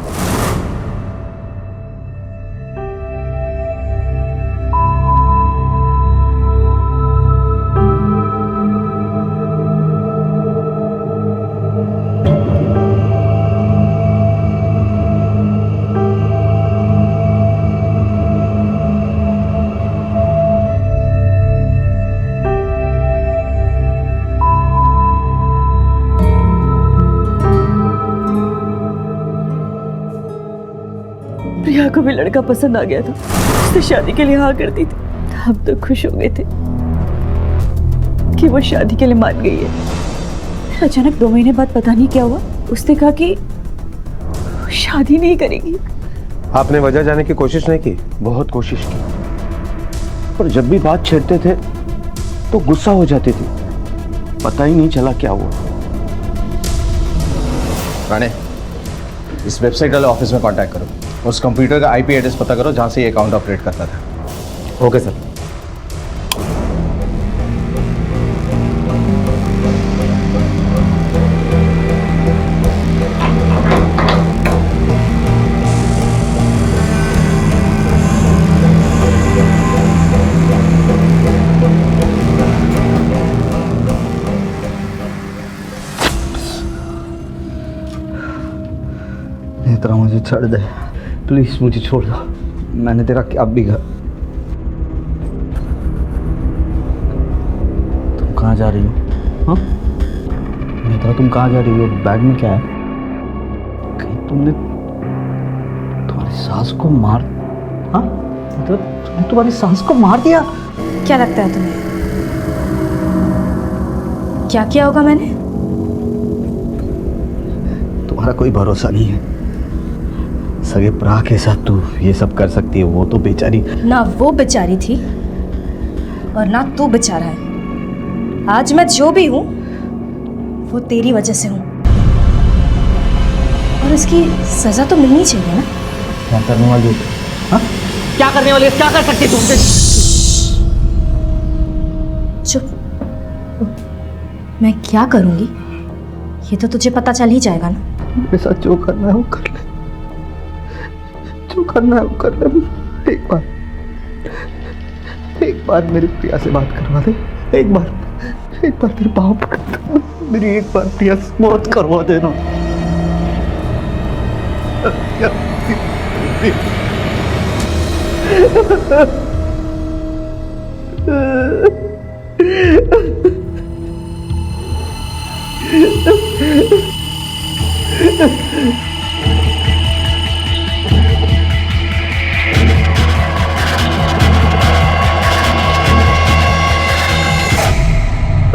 को भी लड़का पसंद आ गया था, उससे शादी के लिए हाँ करती थी। हम तो खुश हो गए थे कि वो शादी के लिए मान गई है। अचानक 2 महीने बाद पता नहीं क्या हुआ, उसने कहा कि वो शादी नहीं करेगी। आपने वजह जाने की कोशिश नहीं की? बहुत कोशिश की, पर जब भी बात छेड़ते थे तो गुस्सा हो जाती थी, पता ही नहीं चला क्या हुआ। राणे, इस वेबसाइट वाले ऑफिस में कांटेक्ट करो, उस कंप्यूटर का आईपी एड्रेस पता करो जहां से ये अकाउंट ऑपरेट करता था। Okay sir. नेत्रा, मुझे छोड़ दे प्लीज, मुझे छोड़ दो। मैंने तेरा क्या बिगाड़ा? तुम कहाँ जा रही हो? हाँ नेत्रा, तुम कहाँ जा रही हो? बैग में क्या है? कहीं तुमने तुम्हारी सास को मार? हाँ मतलब तुमने तुम्हारी सास को मार दिया? क्या लगता है तुम्हें क्या किया होगा मैंने? तुम्हारा कोई भरोसा नहीं है। सगे प्रा के साथ तू ये सब कर सकती है, वो तो बेचारी। ना वो बेचारी थी और ना तू बेचारा है। आज मैं जो भी हूं वो तेरी वजह से हूं, और इसकी सजा तो मिलनी चाहिए ना। क्या करने वाली है? हाँ? क्या करने वाली है? क्या कर सकती तुमसे? चुप। मैं क्या करूंगी ये तो तुझे पता चल ही जाएगा ना। मेरे साथ जो करना है वो कर ले, जो करना है वो कर ले। एक बार मेरी प्रिया से बात करवा दे। एक बार तेरे पाँव पकड़ता हूं, मेरी एक बार प्रिया से मौत करवा देना।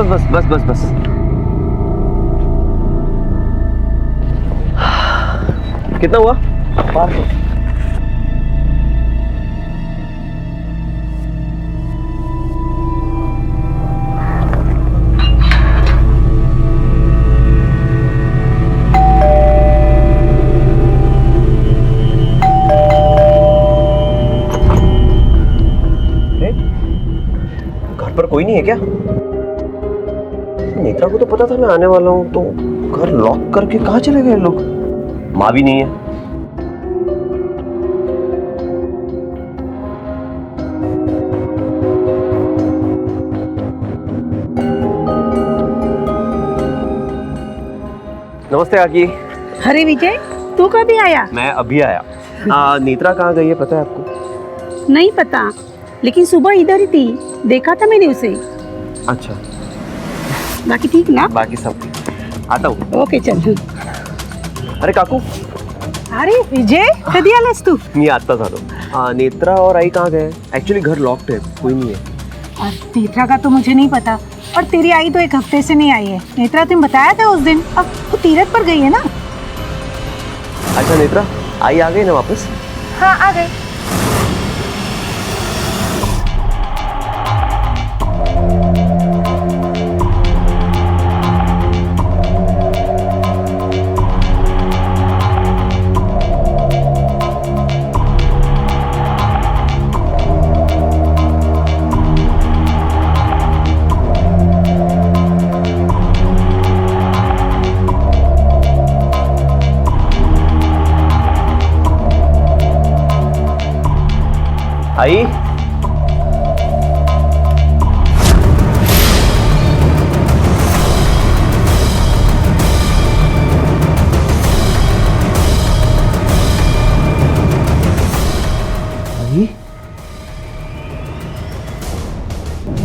बस बस बस बस। कितना हुआ? 500। घर पर कोई नहीं है क्या? नेत्रा को तो पता था मैं आने वाला हूँ, तो घर लॉक करके कहाँ चले गए लोग? माँ भी नहीं है। नमस्ते काकी। अरे विजय, तू कभी आया? मैं अभी आया। नेत्रा कहाँ गई है पता है आपको? नहीं पता, लेकिन सुबह इधर ही थी, देखा था मैंने उसे। अच्छा, बाकी ठीक ना? बाकी सब ठीक। आता हूँ। ओके चल। अरे काकू। अरे विजय, कधी आलास तू? मी आत्ताच आलो। नेत्रा और आई कहाँ गए? एक्चुअली घर लॉक्ड है, कोई नहीं है। नेत्रा का तो मुझे नहीं पता, और तेरी आई तो 1 हफ्ते से नहीं आई है। नेत्रा तुम बताया था उस दिन, अब वो तीरथ पर गई है ना? अच्छा नेत्रा, आई आ गई ना वापस? हाँ आ गई। आई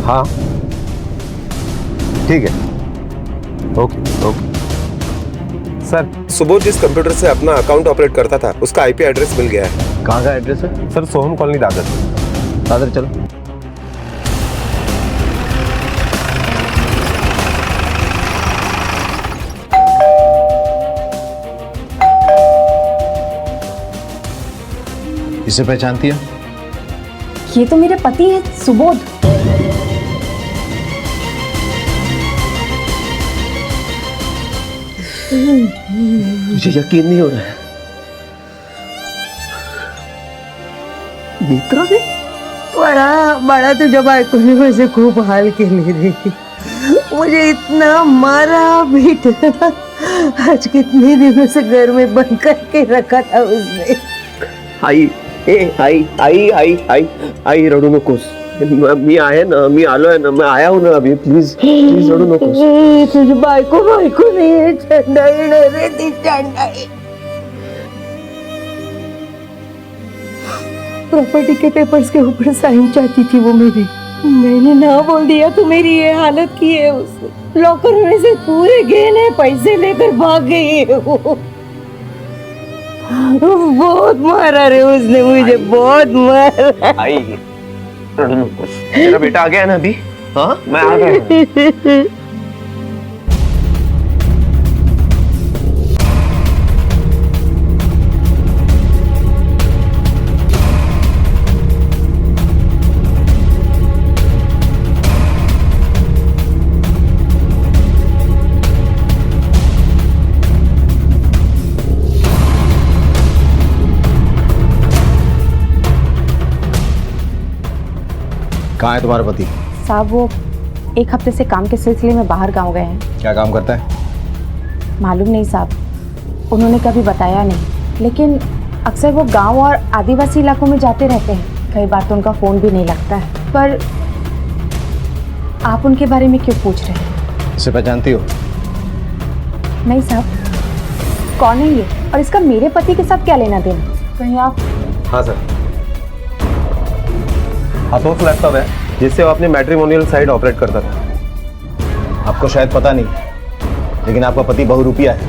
हाँ ठीक है, ओके ओके। सर सुबोध जिस कंप्यूटर से अपना अकाउंट ऑपरेट करता था उसका आईपी एड्रेस मिल गया है। कहाँ का एड्रेस है? सर सोहम कॉलोनी दादर। दादर चलो। इसे पहचानती है? ये तो मेरे पति है सुबोध। मुझे यकीन नहीं हो रहा है। नेत्रा ने बड़ा तो जब आइकोनी में से खूब हाल के ले रही, मुझे इतना मारा पीटा। आज कितने दिनों से घर में बंद करके रखा था उसने। आई रडू नकोस। मी आहे ना, मी आलोय ना, मैं आया हूं ना अभी। प्लीज प्लीज रडू नकोस। तुझी बायको नहीं है, चंडाई रे ती चंडाई। प्रॉपर्टी के पेपर्स के ऊपर साइन चाहती थी वो मेरी। मैंने ना बोल दिया तो मेरी ये हालत की है उसने। लॉकर में से पूरे गहने पैसे लेकर भाग गई है वो। बहुत मारा रे उसने मुझे, बहुत मारा। आई रडू नकोस। मेरा बेटा आ गया ना अभी। हाँ मैं आ गया। कहाँ है तुम्हारा पति? साहब वो एक हफ्ते से काम के सिलसिले में बाहर गांव गए हैं। क्या काम करता है? मालूम नहीं साहब, उन्होंने कभी बताया नहीं, लेकिन अक्सर वो गांव और आदिवासी इलाकों में जाते रहते हैं। कई बार तो उनका फ़ोन भी नहीं लगता है। पर आप उनके बारे में क्यों पूछ रहे हैं? इसे पहचानती हो? नहीं साहब, कौन है ये और इसका मेरे पति के साथ क्या लेना देना? कहीं आप? हाँ सर, हाथों से लैपटॉप है जिससे वो अपने मैट्रिमोनियल साइट ऑपरेट करता था। आपको शायद पता नहीं, लेकिन आपका पति बहुरूपिया है।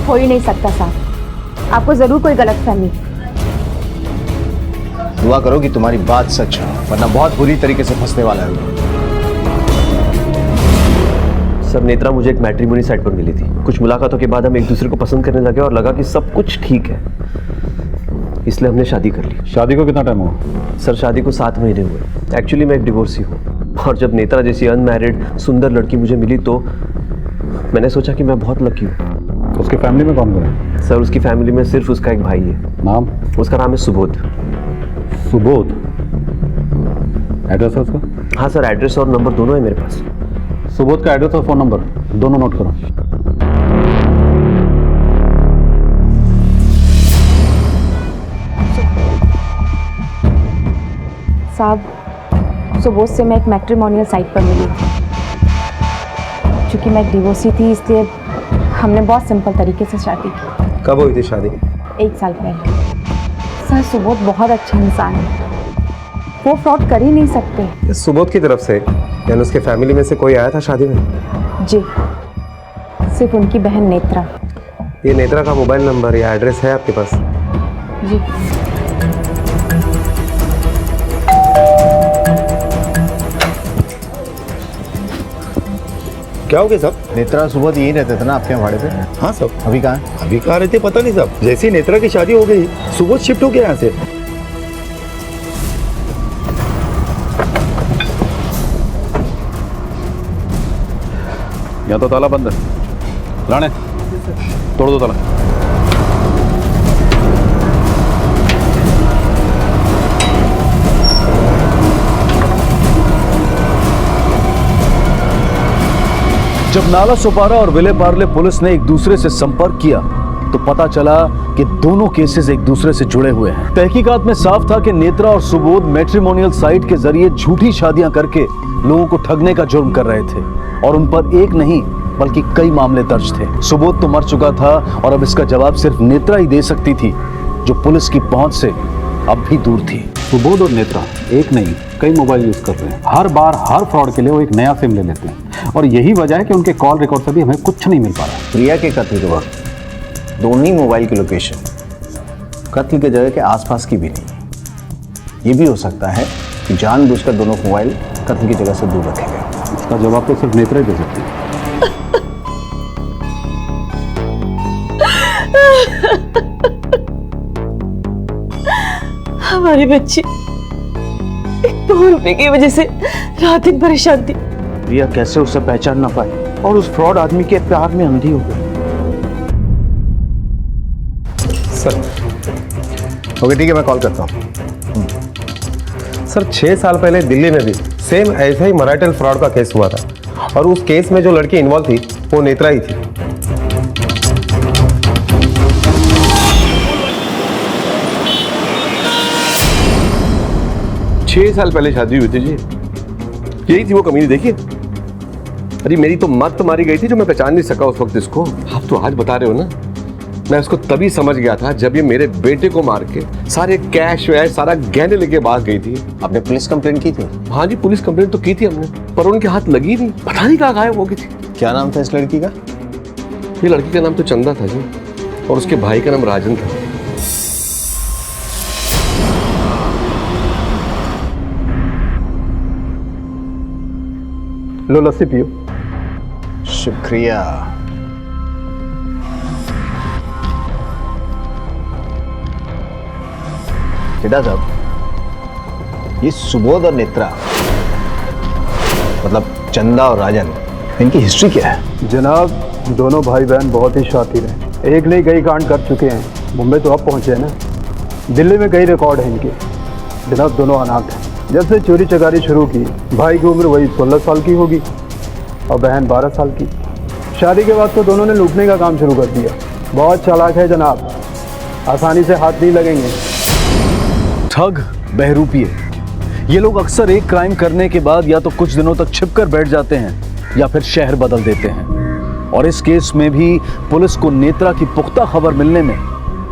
हो ही नहीं सकता साहब, आपको जरूर कोई गलतफहमी। दुआ करो कि तुम्हारी बात सच हो, वरना बहुत बुरी तरीके से फंसने वाला है। सर नेत्रा मुझे एक मैट्रिमोनी साइट पर मिली थी। कुछ मुलाकातों के बाद हम एक दूसरे को पसंद करने लगे और लगा कि सब कुछ ठीक है, इसलिए हमने शादी कर ली। शादी को कितना टाइम हुआ? सर शादी को 7 महीने हुए। एक्चुअली मैं एक डिवोर्सी हूँ, और जब नेत्रा जैसी अनमैरिड सुंदर लड़की मुझे मिली तो मैंने सोचा कि मैं बहुत लकी हूँ। उसकी फैमिली में कौन कौन है? सर उसकी फैमिली में सिर्फ उसका एक भाई है। नाम? उसका नाम है सुबोध। सुबोध? एड्रेस है उसका? हाँ सर, एड्रेस और नंबर दोनों है मेरे पास। सुबोध का एड्रेस और फ़ोन नंबर दोनों नोट करो। साहब सुबोध से मैं एक मैट्रिमोनियल साइट पर मिली थी। चूँकि मैं एक डिवोर्सी थी, इसलिए हमने बहुत सिंपल तरीके से शादी की। कब हुई थी शादी? 1 साल पहले। सर सुबोध बहुत अच्छा इंसान है, वो फ्रॉड कर ही नहीं सकते। सुबोध की तरफ से यानी उसके फैमिली में से कोई आया था शादी में? जी, सिर्फ उनकी बहन नेत्रा। ये नेत्रा का मोबाइल नंबर या एड्रेस है आपके पास? जी। क्या हो गया साहब? नेत्रा सुबोध यहीं रहते थे ना आपके यहाँ भाड़े पे? हाँ साहब। अभी कहाँ है? अभी कहाँ रहते पता नहीं साहब। जैसे ही नेत्रा की शादी हो गई सुबोध शिफ्ट हो गया यहाँ से। यहाँ तो ताला बंद है। राणे तोड़ दो ताला। जब नाला सोपारा और विले पार्ले पुलिस ने एक दूसरे से संपर्क किया तो पता चला कि दोनों केसेस एक दूसरे से जुड़े हुए हैं। तहकीकात में साफ था कि नेत्रा और सुबोध मैट्रिमोनियल साइट के जरिए झूठी शादियां करके लोगों को ठगने का जुर्म कर रहे थे, और उन पर एक नहीं बल्कि कई मामले दर्ज थे। सुबोध तो मर चुका था और अब इसका जवाब सिर्फ नेत्रा ही दे सकती थी, जो पुलिस की पहुंच से अब भी दूर थी। सुबोध और नेत्रा एक नहीं कई मोबाइल यूज कर रहे हैं। हर बार हर फ्रॉड के लिए वो एक नया सिम ले लेते हैं, और यही वजह है कि उनके कॉल रिकॉर्ड से भी हमें कुछ नहीं मिल पा रहा। प्रिया के कथित वक्त दोनों ही मोबाइल की लोकेशन कत्ल के जगह के आसपास की भी नहीं। ये भी हो सकता है कि जानबूझकर दोनों मोबाइल कत्ल की जगह से दूर रखे गए। इसका जवाब तो सिर्फ नेत्रा ही दे सकती है। हमारी बच्ची 2 रुपए की वजह से रात दिन परेशान थी। प्रिया कैसे उसे पहचान ना पाई और उस फ्रॉड आदमी के प्यार में अंधी हो गई। सर ओके ठीक है, मैं कॉल करता हूँ। सर 6 साल पहले दिल्ली में भी सेम ऐसा ही मराठल फ्रॉड का केस हुआ था और उस केस में जो लड़की इन्वॉल्व थी वो नेत्रा ही थी। छह साल पहले शादी हुई थी जी, यही थी वो कमीनी। देखिए अरे मेरी तो मत मारी गई थी जो मैं पहचान नहीं सका उस वक्त इसको। आप तो आज बता रहे हो ना, मैं उसको तभी समझ गया था जब ये मेरे बेटे को मार के सारे कैश वैश सारा गहने लेके भाग गई थी। आपने पुलिस कंप्लेंट की थी? हाँ जी, पुलिस कंप्लेंट तो की थी हमने, पर उनके हाथ लगी नहीं, पता नहीं कहाँ गायब हो गई थी। क्या नाम था इस लड़की का? ये लड़की का नाम तो चंदा था जी, और उसके भाई का नाम राजन था। लो लस्सी पियो। शुक्रिया। चिटा साहब, ये सुबोध और नेत्रा मतलब चंदा और राजन, इनकी हिस्ट्री क्या है? जनाब दोनों भाई बहन बहुत ही शातिर हैं, एक नहीं कई कांड कर चुके हैं। मुंबई तो अब पहुंचे हैं ना, दिल्ली में कई रिकॉर्ड हैं इनके। जनाब दोनों अनाथ हैं। जब से चोरी चकारी शुरू की, भाई की उम्र वही 16 साल की होगी और बहन 12 साल की। शादी के बाद तो दोनों ने लूटने का काम शुरू कर दिया। बहुत चालाक है जनाब, आसानी से हाथ नहीं लगेंगे। ठग, बहरूपिये, ये लोग अक्सर एक क्राइम करने के बाद या तो कुछ दिनों तक छिपकर बैठ जाते हैं या फिर शहर बदल देते हैं। और इस केस में भी पुलिस को नेत्रा की पुख्ता खबर मिलने में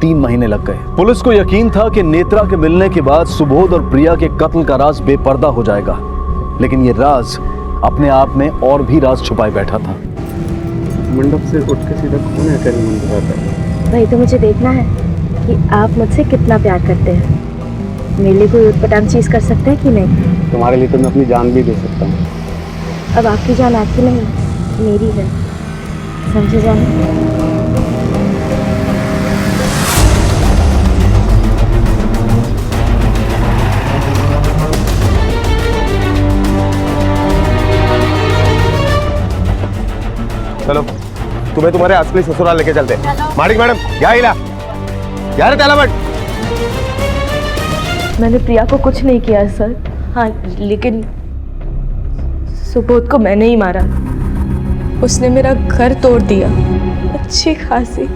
3 महीने लग गए। पुलिस को यकीन था कि नेत्रा के मिलने के बाद सुबोध और प्रिया के कत्ल का राज बेपर्दा हो जाएगा, लेकिन ये राज अपने आप में और भी राज छुपाए बैठा था। मंडप से उठ के सीधा कौन है तेरे मन में? वही तो मुझे देखना है कि आप मुझसे कितना प्यार करते हैं। मेरे लिए कोई उटपटांग चीज कर सकते हैं कि नहीं? तुम्हारे लिए तो मैं अपनी जान भी दे सकता हूँ। अब आपकी जान आपकी नहीं, मेरी है, समझे जान? चलो तुम्हें तुम्हारे असली ससुराल लेके चलते। मालिक मैडम क्या हिला यार, तेलावट। मैंने प्रिया को कुछ नहीं किया है सर। हाँ, लेकिन सुबोध को मैंने ही मारा। उसने मेरा घर तोड़ दिया। अच्छी खासी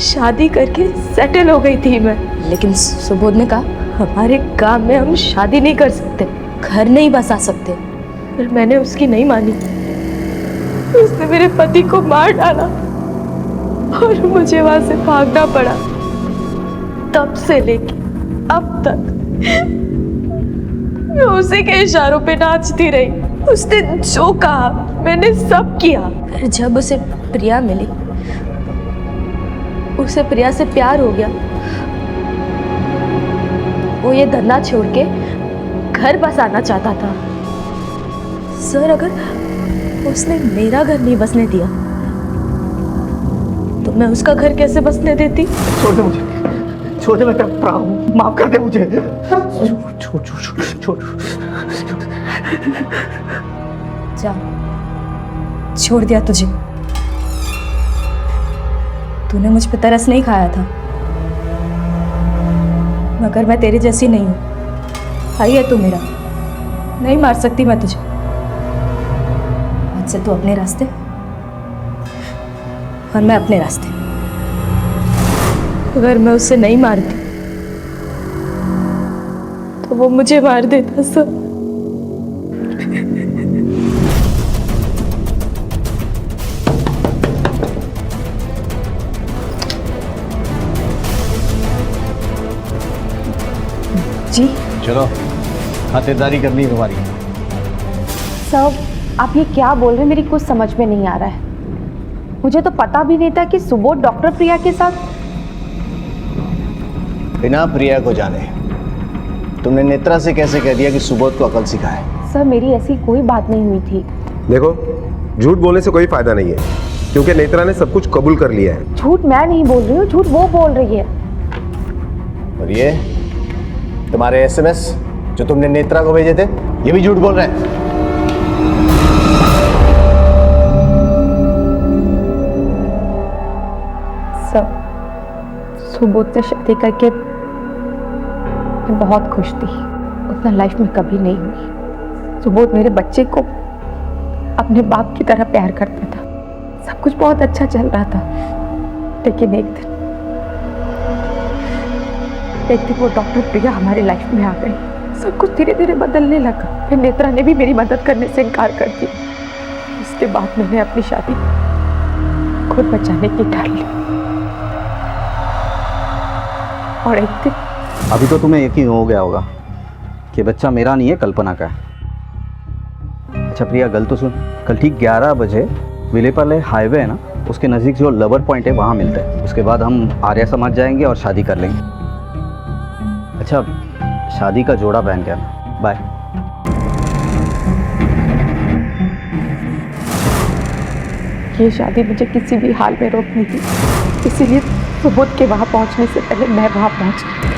शादी करके सेटल हो गई थी मैं, लेकिन सुबोध ने कहा हमारे गांव में हम शादी नहीं कर सकते, घर नहीं बसा सकते। फिर मैंने उसकी नहीं मानी। उसने मेरे पति को मार डाला और मुझे वहां से भागना पड़ा। तब से लेके अब तक मैं उसी के इशारों पे नाचती रही। उसने जो कहा मैंने सब किया। फिर जब उसे प्रिया मिली, उसे प्रिया से प्यार हो गया। वो ये धंधा छोड़ के घर बसाना चाहता था। सर अगर उसने मेरा घर नहीं बसने दिया तो मैं उसका घर कैसे बसने देती? छोड़ दे मुझे, छोड़ दे, मैं तड़प रहा हूँ, माफ कर दे मुझे। छोड़ छोड़ छोड़। जा, छोड़ दिया तुझे। तूने मुझ पे तरस नहीं खाया था, मगर मैं तेरे जैसी नहीं हूँ। भाई है तू मेरा, नहीं मार सकती मैं तुझे। आज से तू अपने रास्ते और मैं अपने रास्ते। अगर मैं उसे नहीं मारती तो वो मुझे मार देता सर। जी चलो, खातिरदारी करनी है तुम्हारी। सर आप ये क्या बोल रहे हैं, मेरी कुछ समझ में नहीं आ रहा है। मुझे तो पता भी नहीं था कि सुबोध डॉक्टर प्रिया के साथ। बिना प्रिया को जाने तुमने नेत्रा से कैसे कह दिया कि सुबोध को अकल सिखाए? सर मेरी ऐसी कोई बात नहीं हुई थी। देखो, झूठ बोलने से कोई फायदा नहीं है, क्योंकि नेत्रा ने सब कुछ कबूल कर लिया है। झूठ मैं नहीं बोल रही हूँ, झूठ वो बोल रही है। और ये तुम्हारे एसएमएस जो तुमने नेत्रा को भेजे थे, ये भी झूठ बोल रहे हैं। सब सुबोध से शादी करके मैं बहुत खुश थी, उतना लाइफ में कभी नहीं हुई। सुबोध मेरे बच्चे को अपने बाप की तरह प्यार करता था, सब कुछ बहुत अच्छा चल रहा था। लेकिन एक दिन वो डॉक्टर प्रिया हमारी लाइफ में आ गई, सब कुछ धीरे धीरे बदलने लगा। फिर नेत्रा ने भी मेरी मदद करने से इनकार कर दिया। उसके बाद मैंने अपनी शादी खुद बचाने की ठान ली। और एक दिन अभी तो तुम्हें यकीन हो गया होगा कि बच्चा मेरा नहीं है, कल्पना का है। अच्छा प्रिया, गल तो सुन, कल ठीक 11 बजे विलेपाले हाईवे है ना, उसके नज़दीक जो लवर पॉइंट है वहाँ मिलते हैं। उसके बाद हम आर्या समाज जाएंगे और शादी कर लेंगे। अच्छा, शादी का जोड़ा पहन के आना। बाय। ये शादी मुझे किसी भी हाल में रोकनी थी, इसीलिए सुबोध के वहां पहुंचने से पहले मैं वहां पहुंच गई।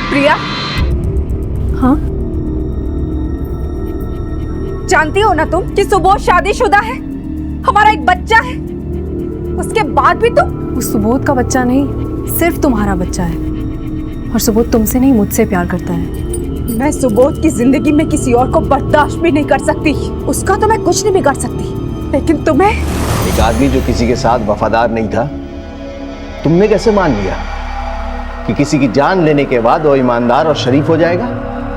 प्रिया, हाँ जानती हो ना तुम कि सुबोध शादीशुदा है, हमारा एक बच्चा है, उसके बाद भी तुम। वो सुबोध का बच्चा नहीं, सिर्फ तुम्हारा बच्चा है। और सुबोध तुमसे नहीं, मुझसे प्यार करता है। मैं सुबोध की जिंदगी में किसी और को बर्दाश्त भी नहीं कर सकती, उसका तो मैं कुछ नहीं बिगाड़ सकती, लेकिन तुम्हें। एक आदमी जो किसी के साथ वफादार नहीं था, तुमने कैसे मान लिया कि किसी की जान लेने के बाद वो ईमानदार और शरीफ हो जाएगा?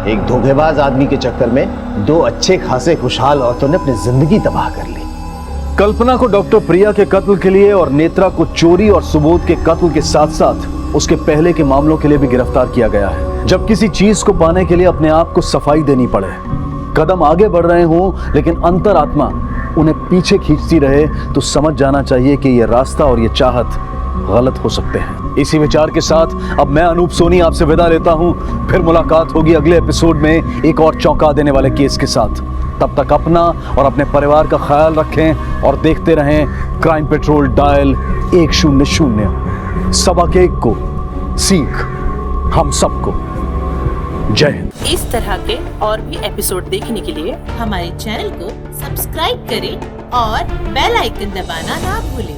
एक धोखेबाज आदमी के चक्कर में दो अच्छे खासे खुशहाल औरतों ने अपनी जिंदगी तबाह कर ली। कल्पना को डॉक्टर प्रिया के कत्ल के लिए और नेत्रा को चोरी और सुबोध के कत्ल के साथ साथ उसके पहले के मामलों के लिए भी गिरफ्तार किया गया है। जब किसी चीज को पाने के लिए अपने आप को सफाई देनी पड़े, कदम आगे बढ़ रहे हों लेकिन अंतरात्मा उन्हें पीछे खींचती रहे, तो समझ जाना चाहिए कि यह रास्ता और यह चाहत गलत हो सकते हैं। इसी विचार के साथ अब मैं अनूप सोनी आपसे विदा लेता हूं। फिर मुलाकात होगी अगले एपिसोड में एक और चौंका देने वाले केस के साथ। तब तक अपना और अपने परिवार का ख्याल रखें और देखते रहें क्राइम पेट्रोल डायल 100। सबक एक को सीख हम सबको। जय हिंद। इस तरह के और भी एपिसोड देखने के लिए हमारे चैनल को सब्सक्राइब करें और बेल आइकन दबाना ना भूलें।